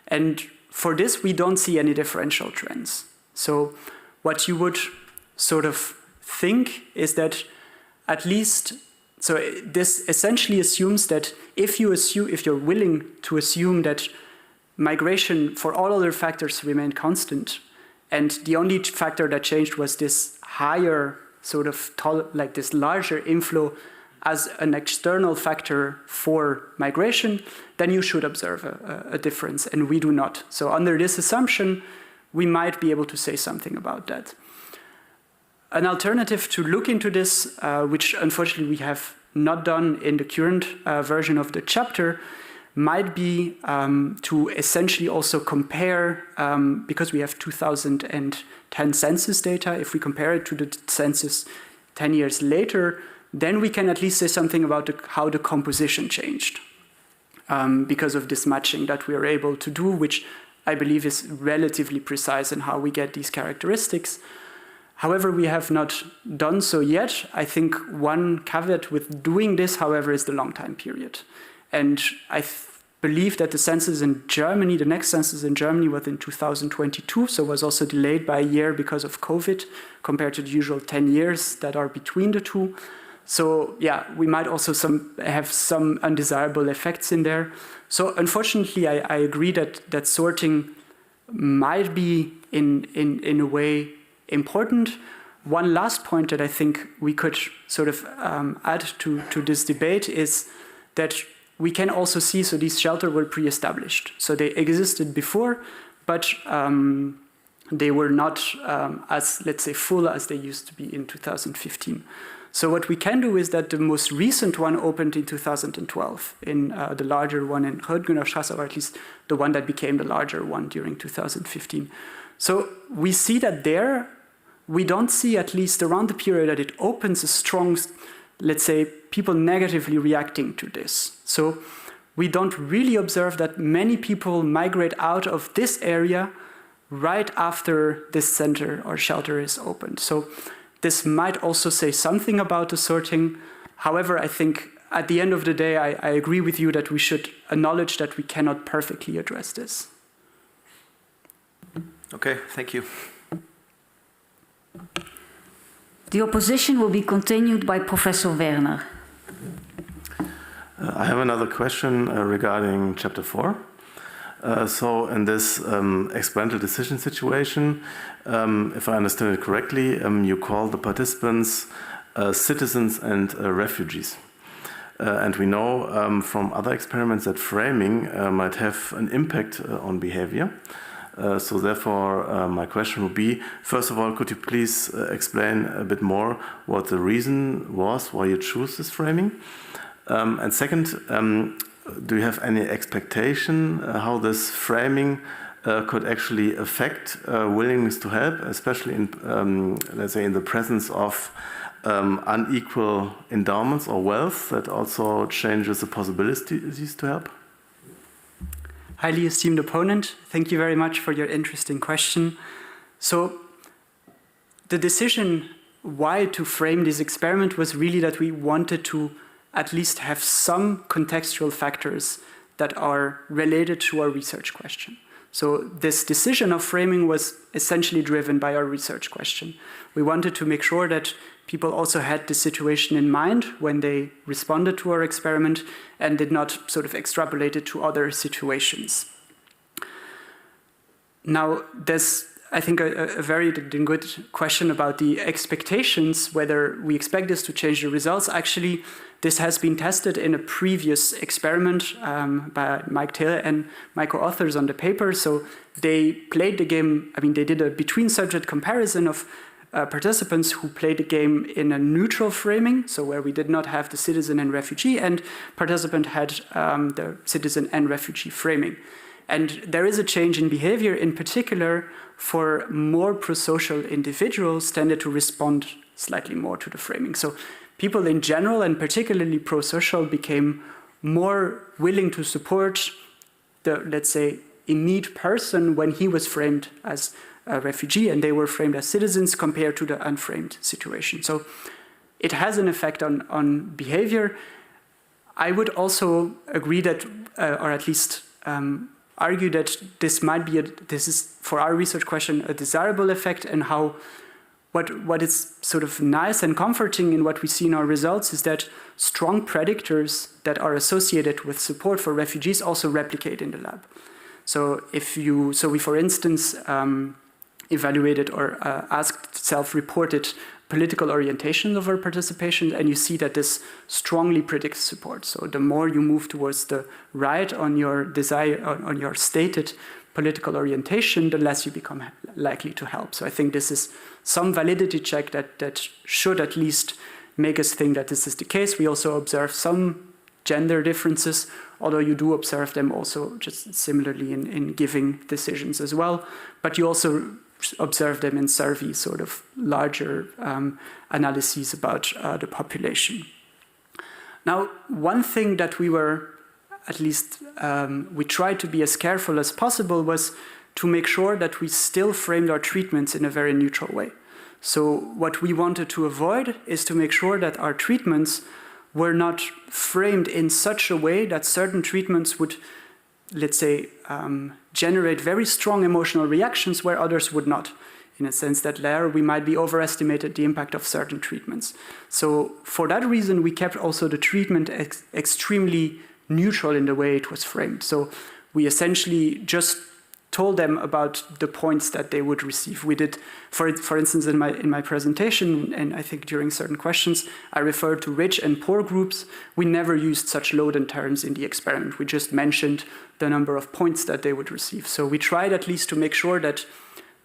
B: And for this, we don't see any differential trends. So what you would sort of think is that at least, so this essentially assumes that if you're willing to assume that migration for all other factors remained constant, and the only factor that changed was this higher sort of like this larger inflow as an external factor for migration, then you should observe a difference, and we do not. So under this assumption, we might be able to say something about that. An alternative to look into this, which unfortunately we have not done in the current version of the chapter, might be to essentially also compare, because we have 2010 census data, if we compare it to the census 10 years later, then we can at least say something about how the composition changed because of this matching that we are able to do, which I believe is relatively precise in how we get these characteristics. However, we have not done so yet. I think one caveat with doing this, however, is the long time period. And I believe that the census in Germany, the next census in Germany was in 2022, so was also delayed by a year because of COVID, compared to the usual 10 years that are between the two. So yeah, we might also have some undesirable effects in there. So unfortunately, I agree that sorting might be in a way important. One last point that I think we could sort of add to this debate is that we can also see, so these shelters were pre-established. So they existed before, but they were not as, let's say, full as they used to be in 2015. So what we can do is that the most recent one opened in 2012, in the larger one in Rödgenerstraße, or at least the one that became the larger one during 2015. So we see that there, we don't see, at least around the period that it opens, a strong, let's say, people negatively reacting to this. So we don't really observe that many people migrate out of this area right after this center or shelter is opened. So this might also say something about the sorting. However, I think at the end of the day, I agree with you that we should acknowledge that we cannot perfectly address this.
H: Okay, thank you.
A: The opposition will be continued by Professor Werner.
C: I have another question regarding Chapter 4. So in this experimental decision situation, if I understand it correctly, you call the participants citizens and refugees. And we know from other experiments that framing might have an impact on behavior. So therefore, my question would be, first of all, could you please explain a bit more what the reason was why you choose this framing? And second, do you have any expectation how this framing could actually affect willingness to help, especially in, let's say, in the presence of unequal endowments or wealth that also changes the possibilities to help?
B: Highly esteemed opponent, thank you very much for your interesting question. So the decision why to frame this experiment was really that we wanted to at least have some contextual factors that are related to our research question. So this decision of framing was essentially driven by our research question. We wanted to make sure that people also had the situation in mind when they responded to our experiment and did not sort of extrapolate it to other situations. Now, there's, I think, a very good question about the expectations, whether we expect this to change the results. Actually, this has been tested in a previous experiment by Mike Taylor and my co-authors on the paper. So they played the game, I mean, they did a between-subject comparison of participants who played the game in a neutral framing, so where we did not have the citizen and refugee, and participant had the citizen and refugee framing. And there is a change in behavior, in particular for more prosocial individuals tended to respond slightly more to the framing. So people in general, and particularly prosocial, became more willing to support the, let's say, in need person when he was framed as a refugee and they were framed as citizens compared to the unframed situation. So it has an effect on behavior. I would also agree that, or at least argue that this might be, this is for our research question, a desirable effect, and how what is sort of nice and comforting in what we see in our results is that strong predictors that are associated with support for refugees also replicate in the lab. So we, for instance, evaluated or asked self-reported political orientation of our participation, and you see that this strongly predicts support. So the more you move towards the right on your desire, on your stated political orientation, the less you become likely to help. So I think this is some validity check that should at least make us think that this is the case. We also observe some gender differences, although you do observe them also just similarly in giving decisions as well. But you also observe them in survey sort of larger analyses about the population. Now, one thing that we were, at least we tried to be as careful as possible, was to make sure that we still framed our treatments in a very neutral way. So what we wanted to avoid is to make sure that our treatments were not framed in such a way that certain treatments would, let's say, generate very strong emotional reactions where others would not. In a sense that there we might be overestimated the impact of certain treatments. So for that reason, we kept also the treatment extremely neutral in the way it was framed. So we essentially just told them about the points that they would receive. We did, for instance, in my presentation, and I think during certain questions, I referred to rich and poor groups. We never used such load-in terms in the experiment. We just mentioned the number of points that they would receive. So we tried at least to make sure that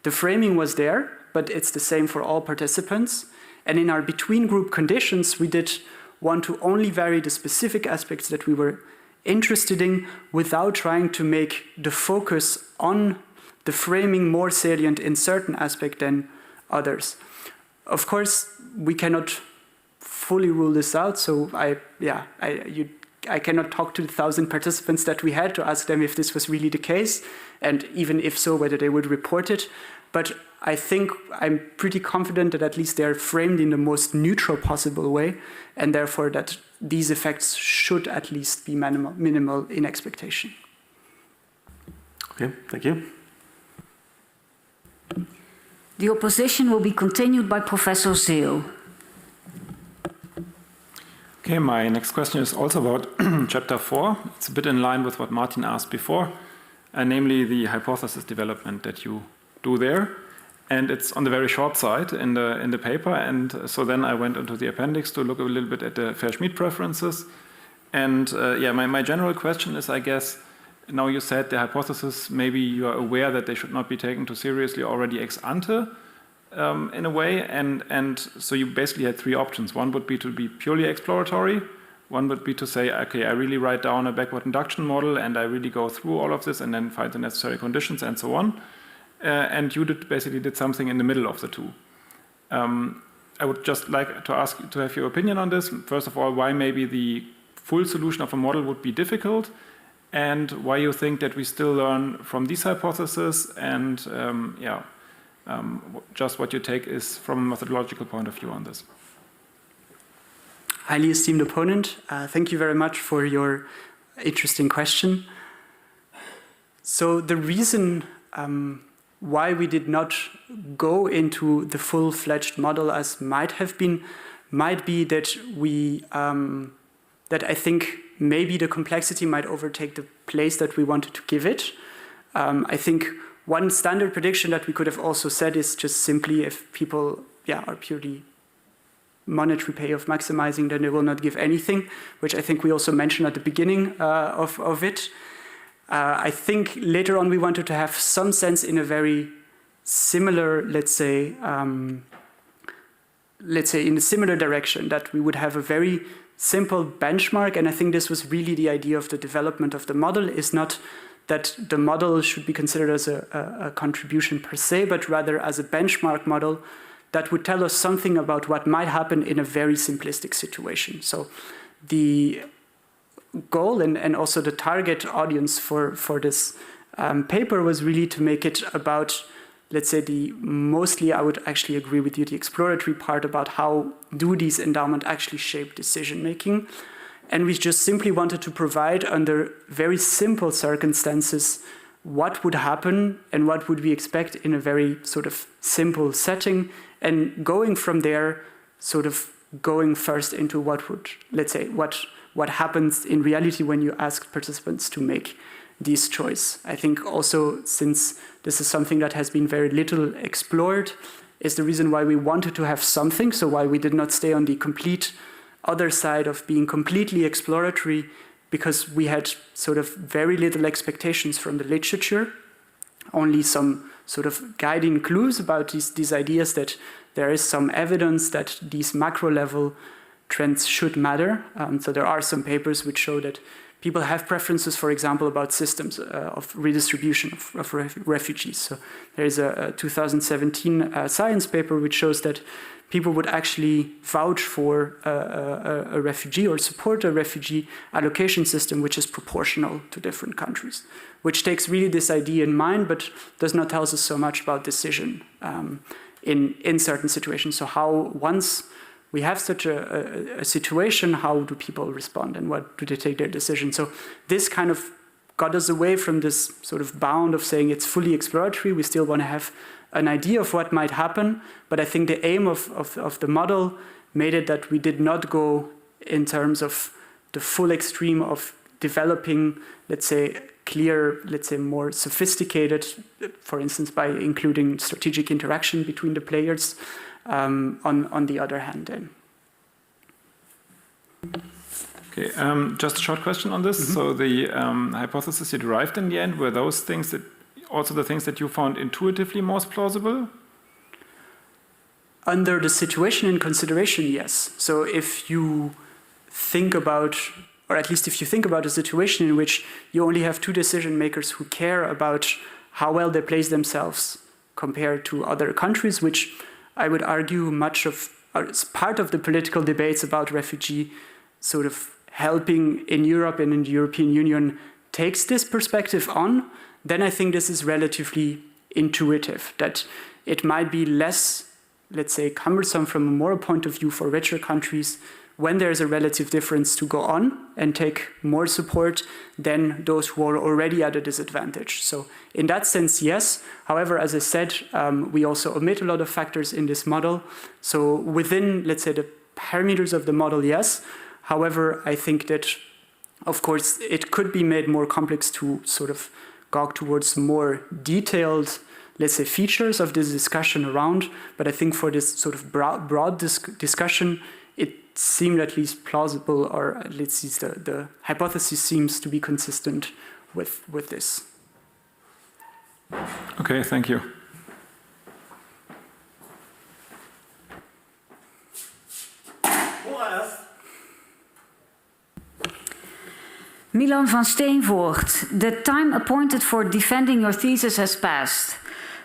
B: the framing was there, but it's the same for all participants. And in our between-group conditions, we did want to only vary the specific aspects that we were interested in without trying to make the focus on the framing more salient in certain aspect than others. Of course, we cannot fully rule this out, so I cannot talk to the 1,000 participants that we had to ask them if this was really the case, and even if so, whether they would report it. But I think I'm pretty confident that at least they're framed in the most neutral possible way, and therefore that these effects should at least be minimal in expectation.
C: Okay, thank you.
A: The opposition will be continued by Professor Zeel.
D: Okay, my next question is also about chapter 4. It's a bit in line with what Martin asked before, namely the hypothesis development that you do there. And it's on the very short side in the paper. And so then I went into the appendix to look a little bit at the Fair-Schmidt preferences. And my general question is, I guess, now you said the hypothesis, maybe you are aware that they should not be taken too seriously already ex ante in a way. And so you basically had three options. One would be to be purely exploratory. One would be to say, okay, I really write down a backward induction model and I really go through all of this and then find the necessary conditions and so on. And you basically did something in the middle of the two. I would just like to ask to have your opinion on this. First of all, why maybe the full solution of a model would be difficult, and why you think that we still learn from these hypotheses, and just what your take is from a methodological point of view on this.
B: Highly esteemed opponent, thank you very much for your interesting question. So the reason why we did not go into the full-fledged model as might be that that I think maybe the complexity might overtake the place that we wanted to give it. I think one standard prediction that we could have also said is just simply if people are purely monetary payoff maximizing, then they will not give anything, which I think we also mentioned at the beginning of it. I think later on we wanted to have some sense in a very similar, let's say in a similar direction, that we would have a very simple benchmark. And I think this was really the idea of the development of the model, is not that the model should be considered as a contribution per se, but rather as a benchmark model that would tell us something about what might happen in a very simplistic situation. So the goal and also the target audience for this paper was really to make it about, let's say, mostly I would actually agree with you, the exploratory part about how do these endowments actually shape decision making. And we just simply wanted to provide, under very simple circumstances, what would happen and what would we expect in a very sort of simple setting, and going from there, sort of going first into what would, let's say, what happens in reality when you ask participants to make these choice. I think also, since this is something that has been very little explored, is the reason why we wanted to have something, so why we did not stay on the complete other side of being completely exploratory, because we had sort of very little expectations from the literature, only some sort of guiding clues about these ideas that there is some evidence that these macro level trends should matter. So there are some papers which show that people have preferences, for example, about systems of redistribution of refugees. So there is a 2017 science paper which shows that people would actually vouch for a refugee or support a refugee allocation system which is proportional to different countries, which takes really this idea in mind, but does not tell us so much about decision in certain situations. So how, once we have such a situation, how do people respond and what do they take their decision? So this kind of got us away from this sort of bound of saying it's fully exploratory. We still want to have an idea of what might happen, but I think the aim of the model made it that we did not go in terms of the full extreme of developing, let's say, clear, let's say, more sophisticated, for instance, by including strategic interaction between the players, on the other hand. Then.
D: Okay, just a short question on this. Mm-hmm. So the hypothesis you derived in the end, were those things that also the things that you found intuitively most plausible?
B: Under the situation in consideration, yes. So if you think about, or at least if you think about a situation in which you only have two decision makers who care about how well they place themselves compared to other countries, which I would argue much of, as part of the political debates about refugee sort of helping in Europe and in the European Union takes this perspective on, then I think this is relatively intuitive, that it might be less, let's say, cumbersome from a moral point of view for richer countries when there's a relative difference to go on and take more support than those who are already at a disadvantage. So in that sense, yes. However, as I said, we also omit a lot of factors in this model. So within, let's say, the parameters of the model, yes. However, I think that, of course, it could be made more complex to sort of go towards more detailed, let's say, features of this discussion around. But I think for this sort of broad discussion, it seemed at least plausible, or at least the hypothesis seems to be consistent with this.
D: Okay, thank you.
A: Milan van Steenvoort, the time appointed for defending your thesis has passed.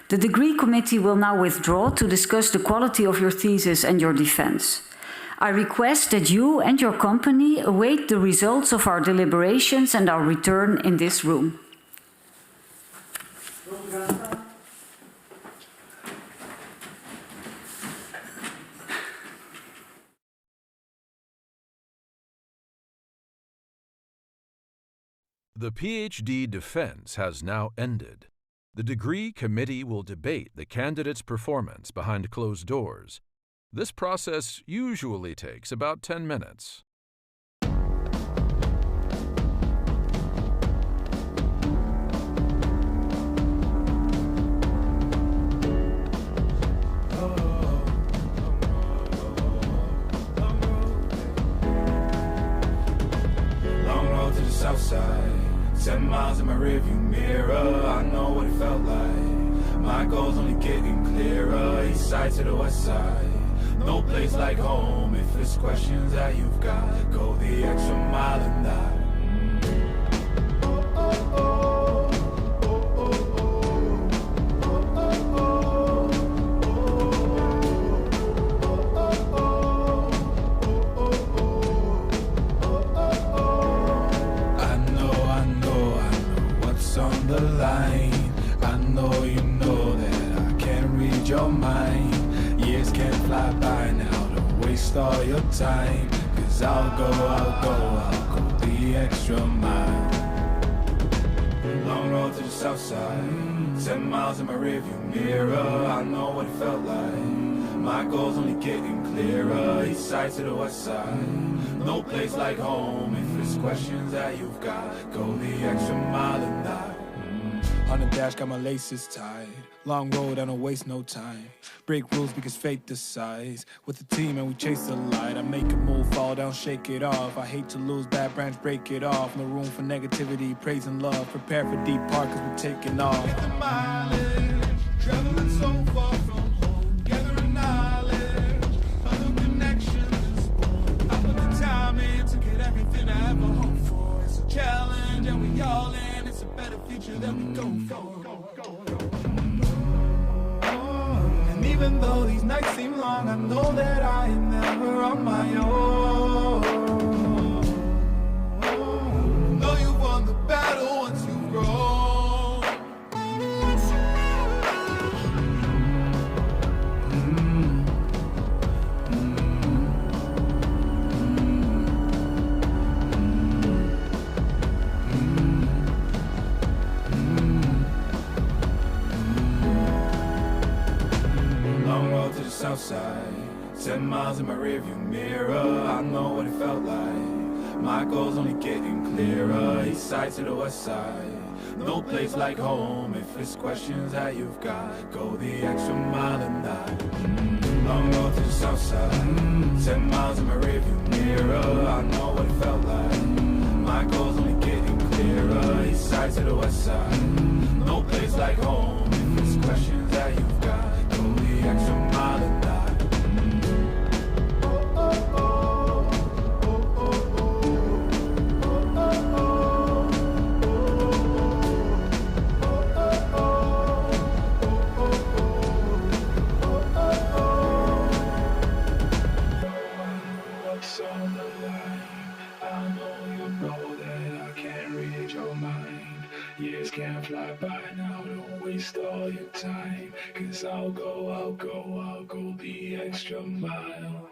A: The degree committee will now withdraw to discuss the quality of your thesis and your defense. I request that you and your company await the results of our deliberations and our return in this room.
I: The PhD defense has now ended. The degree committee will debate the candidate's performance behind closed doors. This process usually takes about 10 minutes.
J: Southside, 7 miles in my rearview mirror. I know what it felt like. My goals only getting clearer. East side to the west side. No place like home. If it's questions that you've got, go the extra mile and die. I know you know that I can't read your mind. Years can't fly by now, don't waste all your time. Cause I'll go the extra mile. Long road to the south side, 7 miles in my rearview mirror. I know what it felt like. My goals only getting clearer. East side to the west side. No place like home. If it's questions that you've got, go the extra mile and die. On the dash, got my laces tied. Long road, I don't waste no time. Break rules because fate decides. With the team and we chase the light. I make a move, fall down, shake it off. I hate to lose, bad branch, break it off. No room for negativity, praise and love. Prepare for deep part cause we're taking off. Get the mileage, traveling so far from home. Gathering knowledge, other connections. I put the time in to get everything I ever hoped for. It's a challenge and we all in. It's a better future that we go for. And even though these nights seem long, I know that I am never on my own. Know you won the battle once you've grown. Southside, 7 miles in my rearview mirror. I know what it felt like. My goals only getting clearer. East side to the west side. No place like home. If it's questions that you've got, go the extra mile and die. Long road to the south side, 10 miles in my rearview mirror. I know what it felt like. My goals only getting clearer. East side to the west side. No place like home. If it's questions that you've got, go the extra mile and die. Years can't fly by now, don't waste all your time. Cause I'll go the extra mile.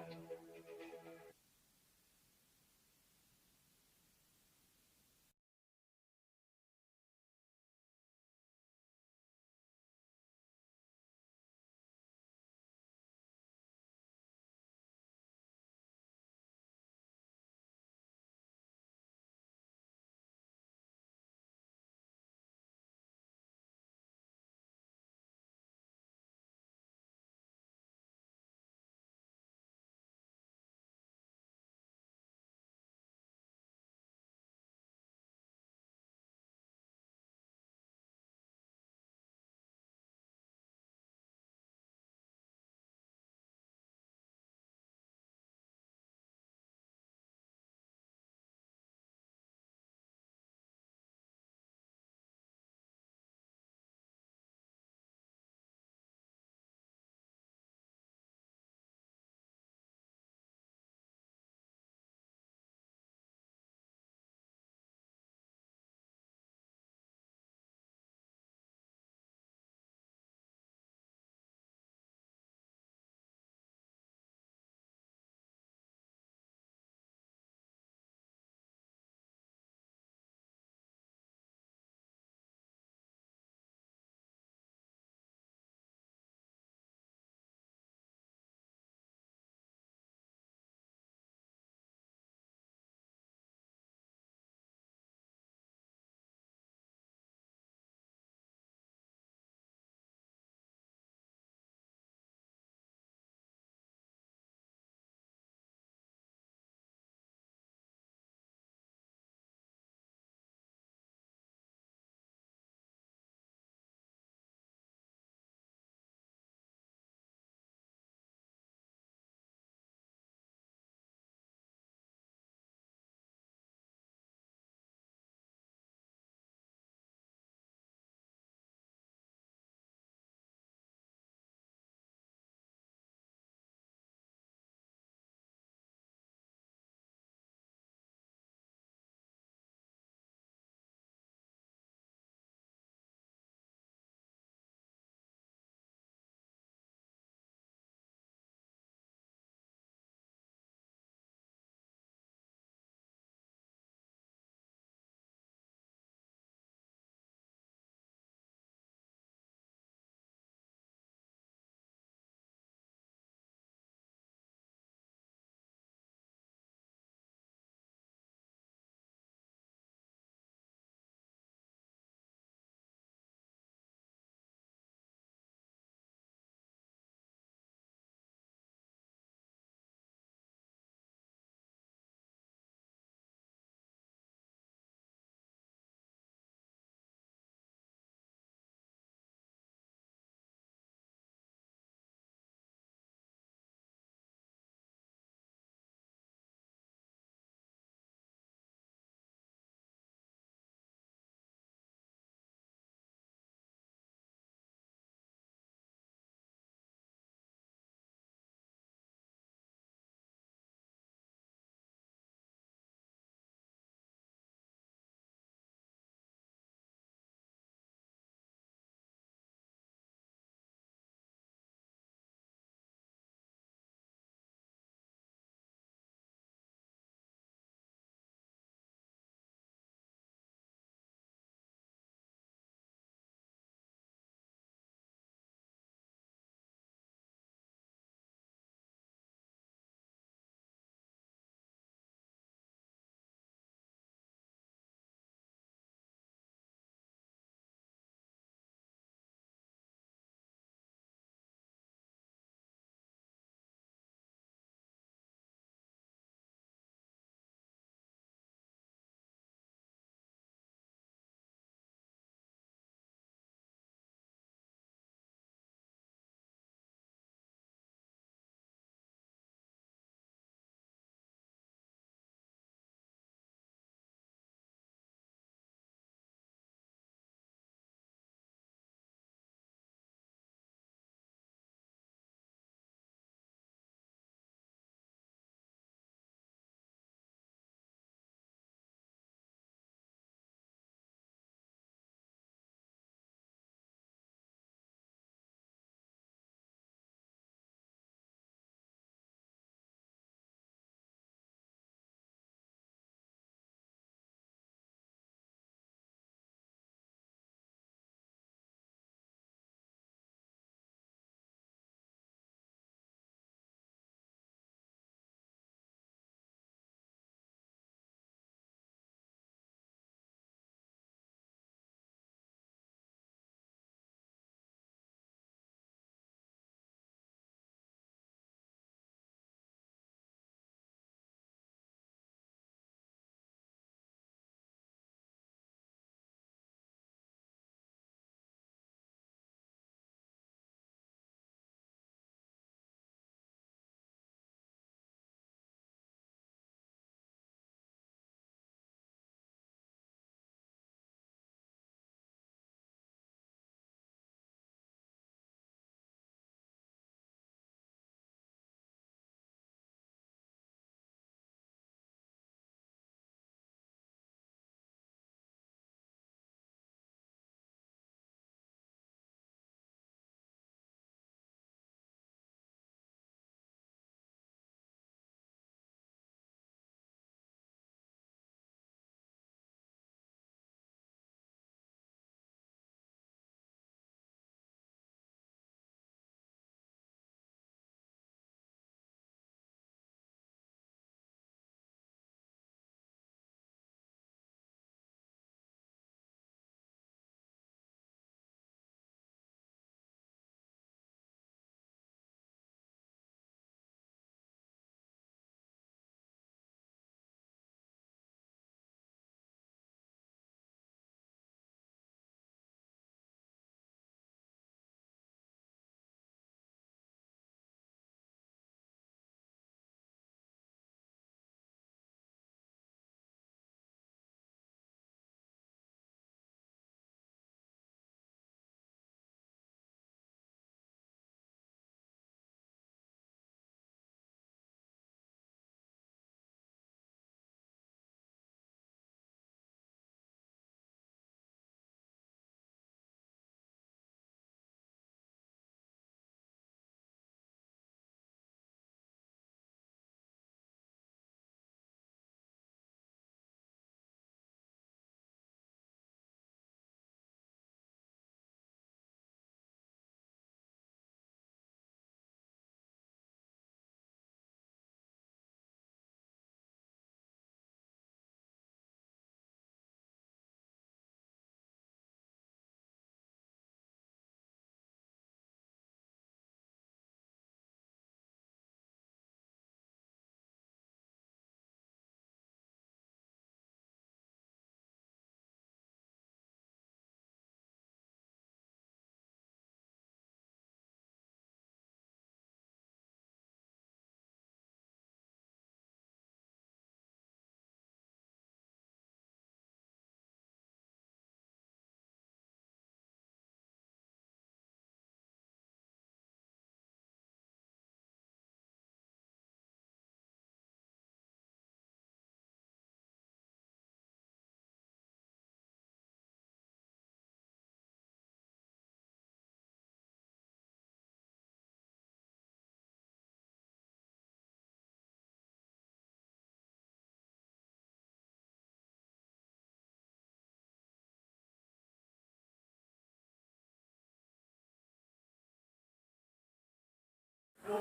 K: U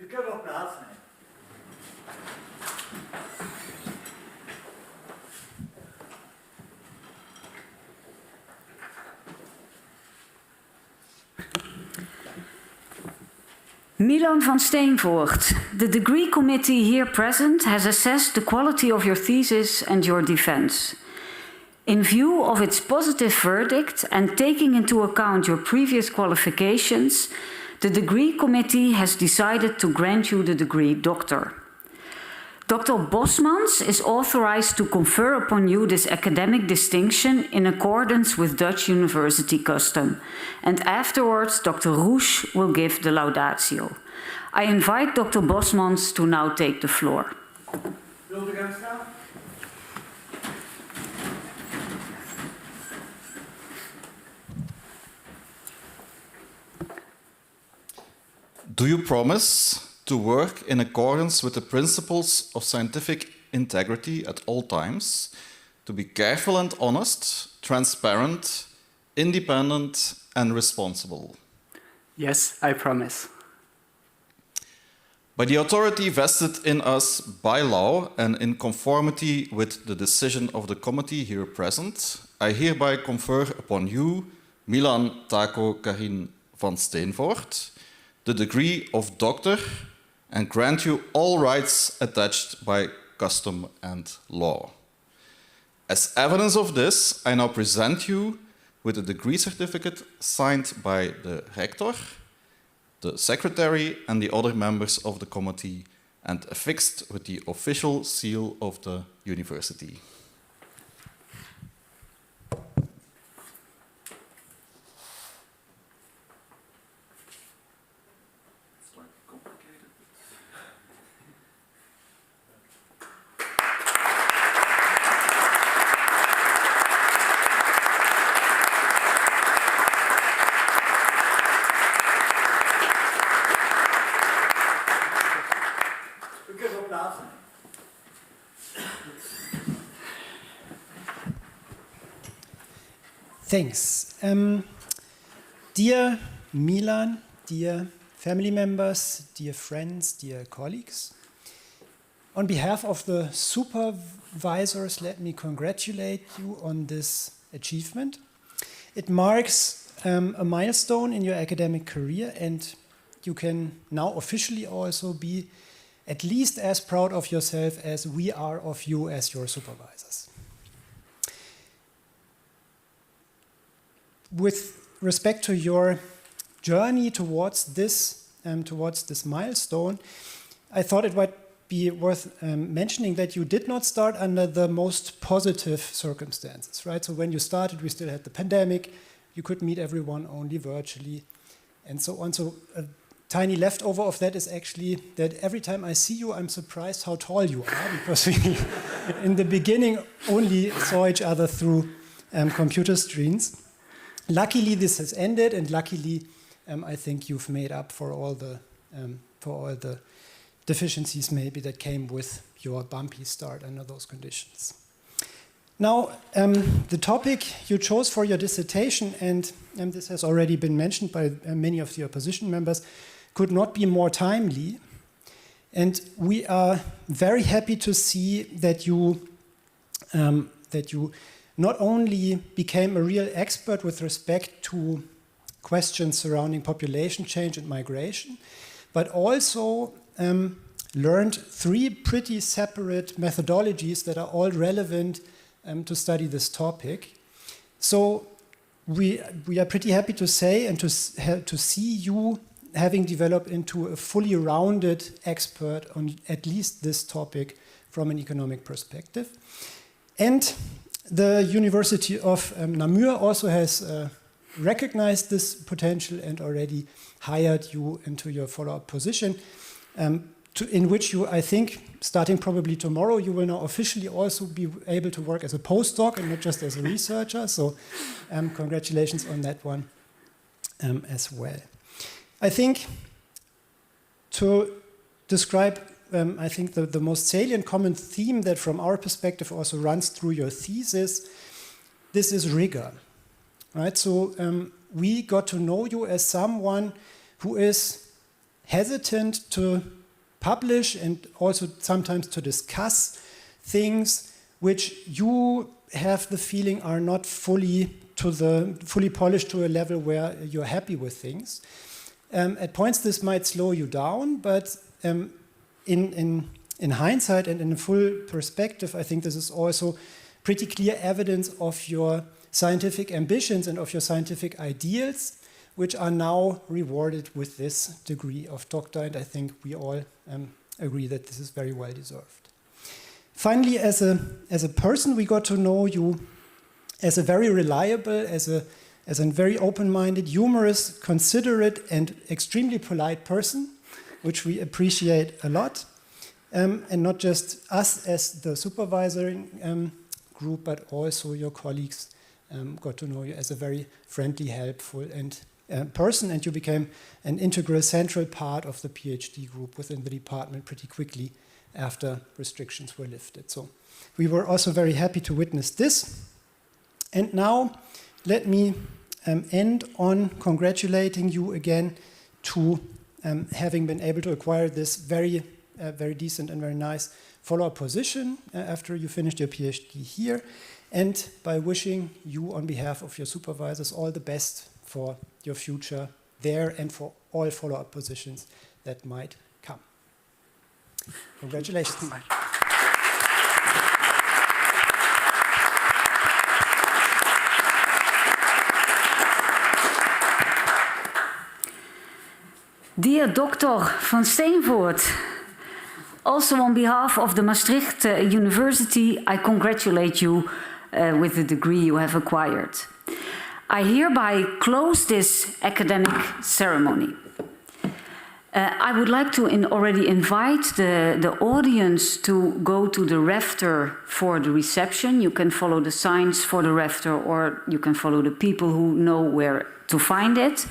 K: kunt wel plaatsnemen.
A: Milan van Steenvoort, the degree committee here present has assessed the quality of your thesis and your defense. In view of its positive verdict and taking into account your previous qualifications, the degree committee has decided to grant you the degree Doctor. Dr. Bosmans is authorized to confer upon you this academic distinction in accordance with Dutch university custom, and afterwards Dr. Roes will give the laudatio. I invite Dr. Bosmans to now take the floor.
K: Wilt u gaan staan?
L: Do you promise to work in accordance with the principles of scientific integrity at all times, to be careful and honest, transparent, independent, and responsible?
B: Yes, I promise.
L: By the authority vested in us by law and in conformity with the decision of the committee here present, I hereby confer upon you, Milan Taco Karin van Steenvoort, the degree of Doctor, and grant you all rights attached by custom and law. As evidence of this, I now present you with a degree certificate signed by the rector, the secretary, and the other members of the committee, and affixed with the official seal of the university.
M: Thanks. Dear Milan, dear family members, dear friends, dear colleagues, on behalf of the supervisors, let me congratulate you on this achievement. It marks a milestone in your academic career, and you can now officially also be at least as proud of yourself as we are of you as your supervisors. With respect to your journey towards this milestone, I thought it might be worth mentioning that you did not start under the most positive circumstances, right? So when you started, we still had the pandemic, you could meet everyone only virtually, and so on. So a tiny leftover of that is actually that every time I see you, I'm surprised how tall you are, because we, in the beginning, only saw each other through computer screens. Luckily, this has ended, and luckily, I think you've made up for all the deficiencies maybe that came with your bumpy start under those conditions. Now, the topic you chose for your dissertation, and this has already been mentioned by many of the opposition members, could not be more timely. And we are very happy to see that you not only became a real expert with respect to questions surrounding population change and migration, but also learned three pretty separate methodologies that are all relevant to study this topic. So we are pretty happy to say and to see you having developed into a fully rounded expert on at least this topic from an economic perspective. And the University of Namur also has recognized this potential and already hired you into your follow-up position. in which you, I think, starting probably tomorrow, you will now officially also be able to work as a postdoc and not just as a researcher. So congratulations on that one as well. I think to describe, I think the most salient common theme that from our perspective also runs through your thesis, this is rigor, right? So we got to know you as someone who is hesitant to publish and also sometimes to discuss things which you have the feeling are not fully polished to a level where you're happy with things. At points this might slow you down, but in hindsight and in full perspective, I think this is also pretty clear evidence of your scientific ambitions and of your scientific ideals, which are now rewarded with this degree of doctor, and I think we all agree that this is very well deserved. Finally, as a person, we got to know you as a very reliable, as a very open-minded, humorous, considerate, and extremely polite person, which we appreciate a lot. And not just us as the supervising group, but also your colleagues got to know you as a very friendly, helpful, and person, and you became an integral, central part of the PhD group within the department pretty quickly after restrictions were lifted. So we were also very happy to witness this. And now let me end on congratulating you again to having been able to acquire this very decent and very nice follow-up position after you finished your PhD here, and by wishing you on behalf of your supervisors all the best for your future there and for all follow-up positions that might come. Congratulations.
A: Dear Dr. van Steenvoort, also on behalf of the Maastricht University, I congratulate you with the degree you have acquired. I hereby close this academic ceremony. I would like to already invite the audience to go to the Refter for the reception. You can follow the signs for the Refter, or you can follow the people who know where to find it.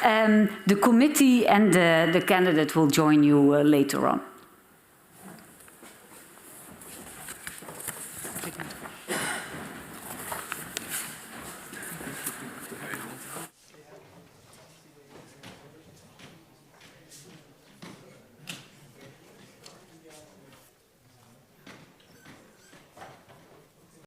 A: The committee and the candidate will join you later on.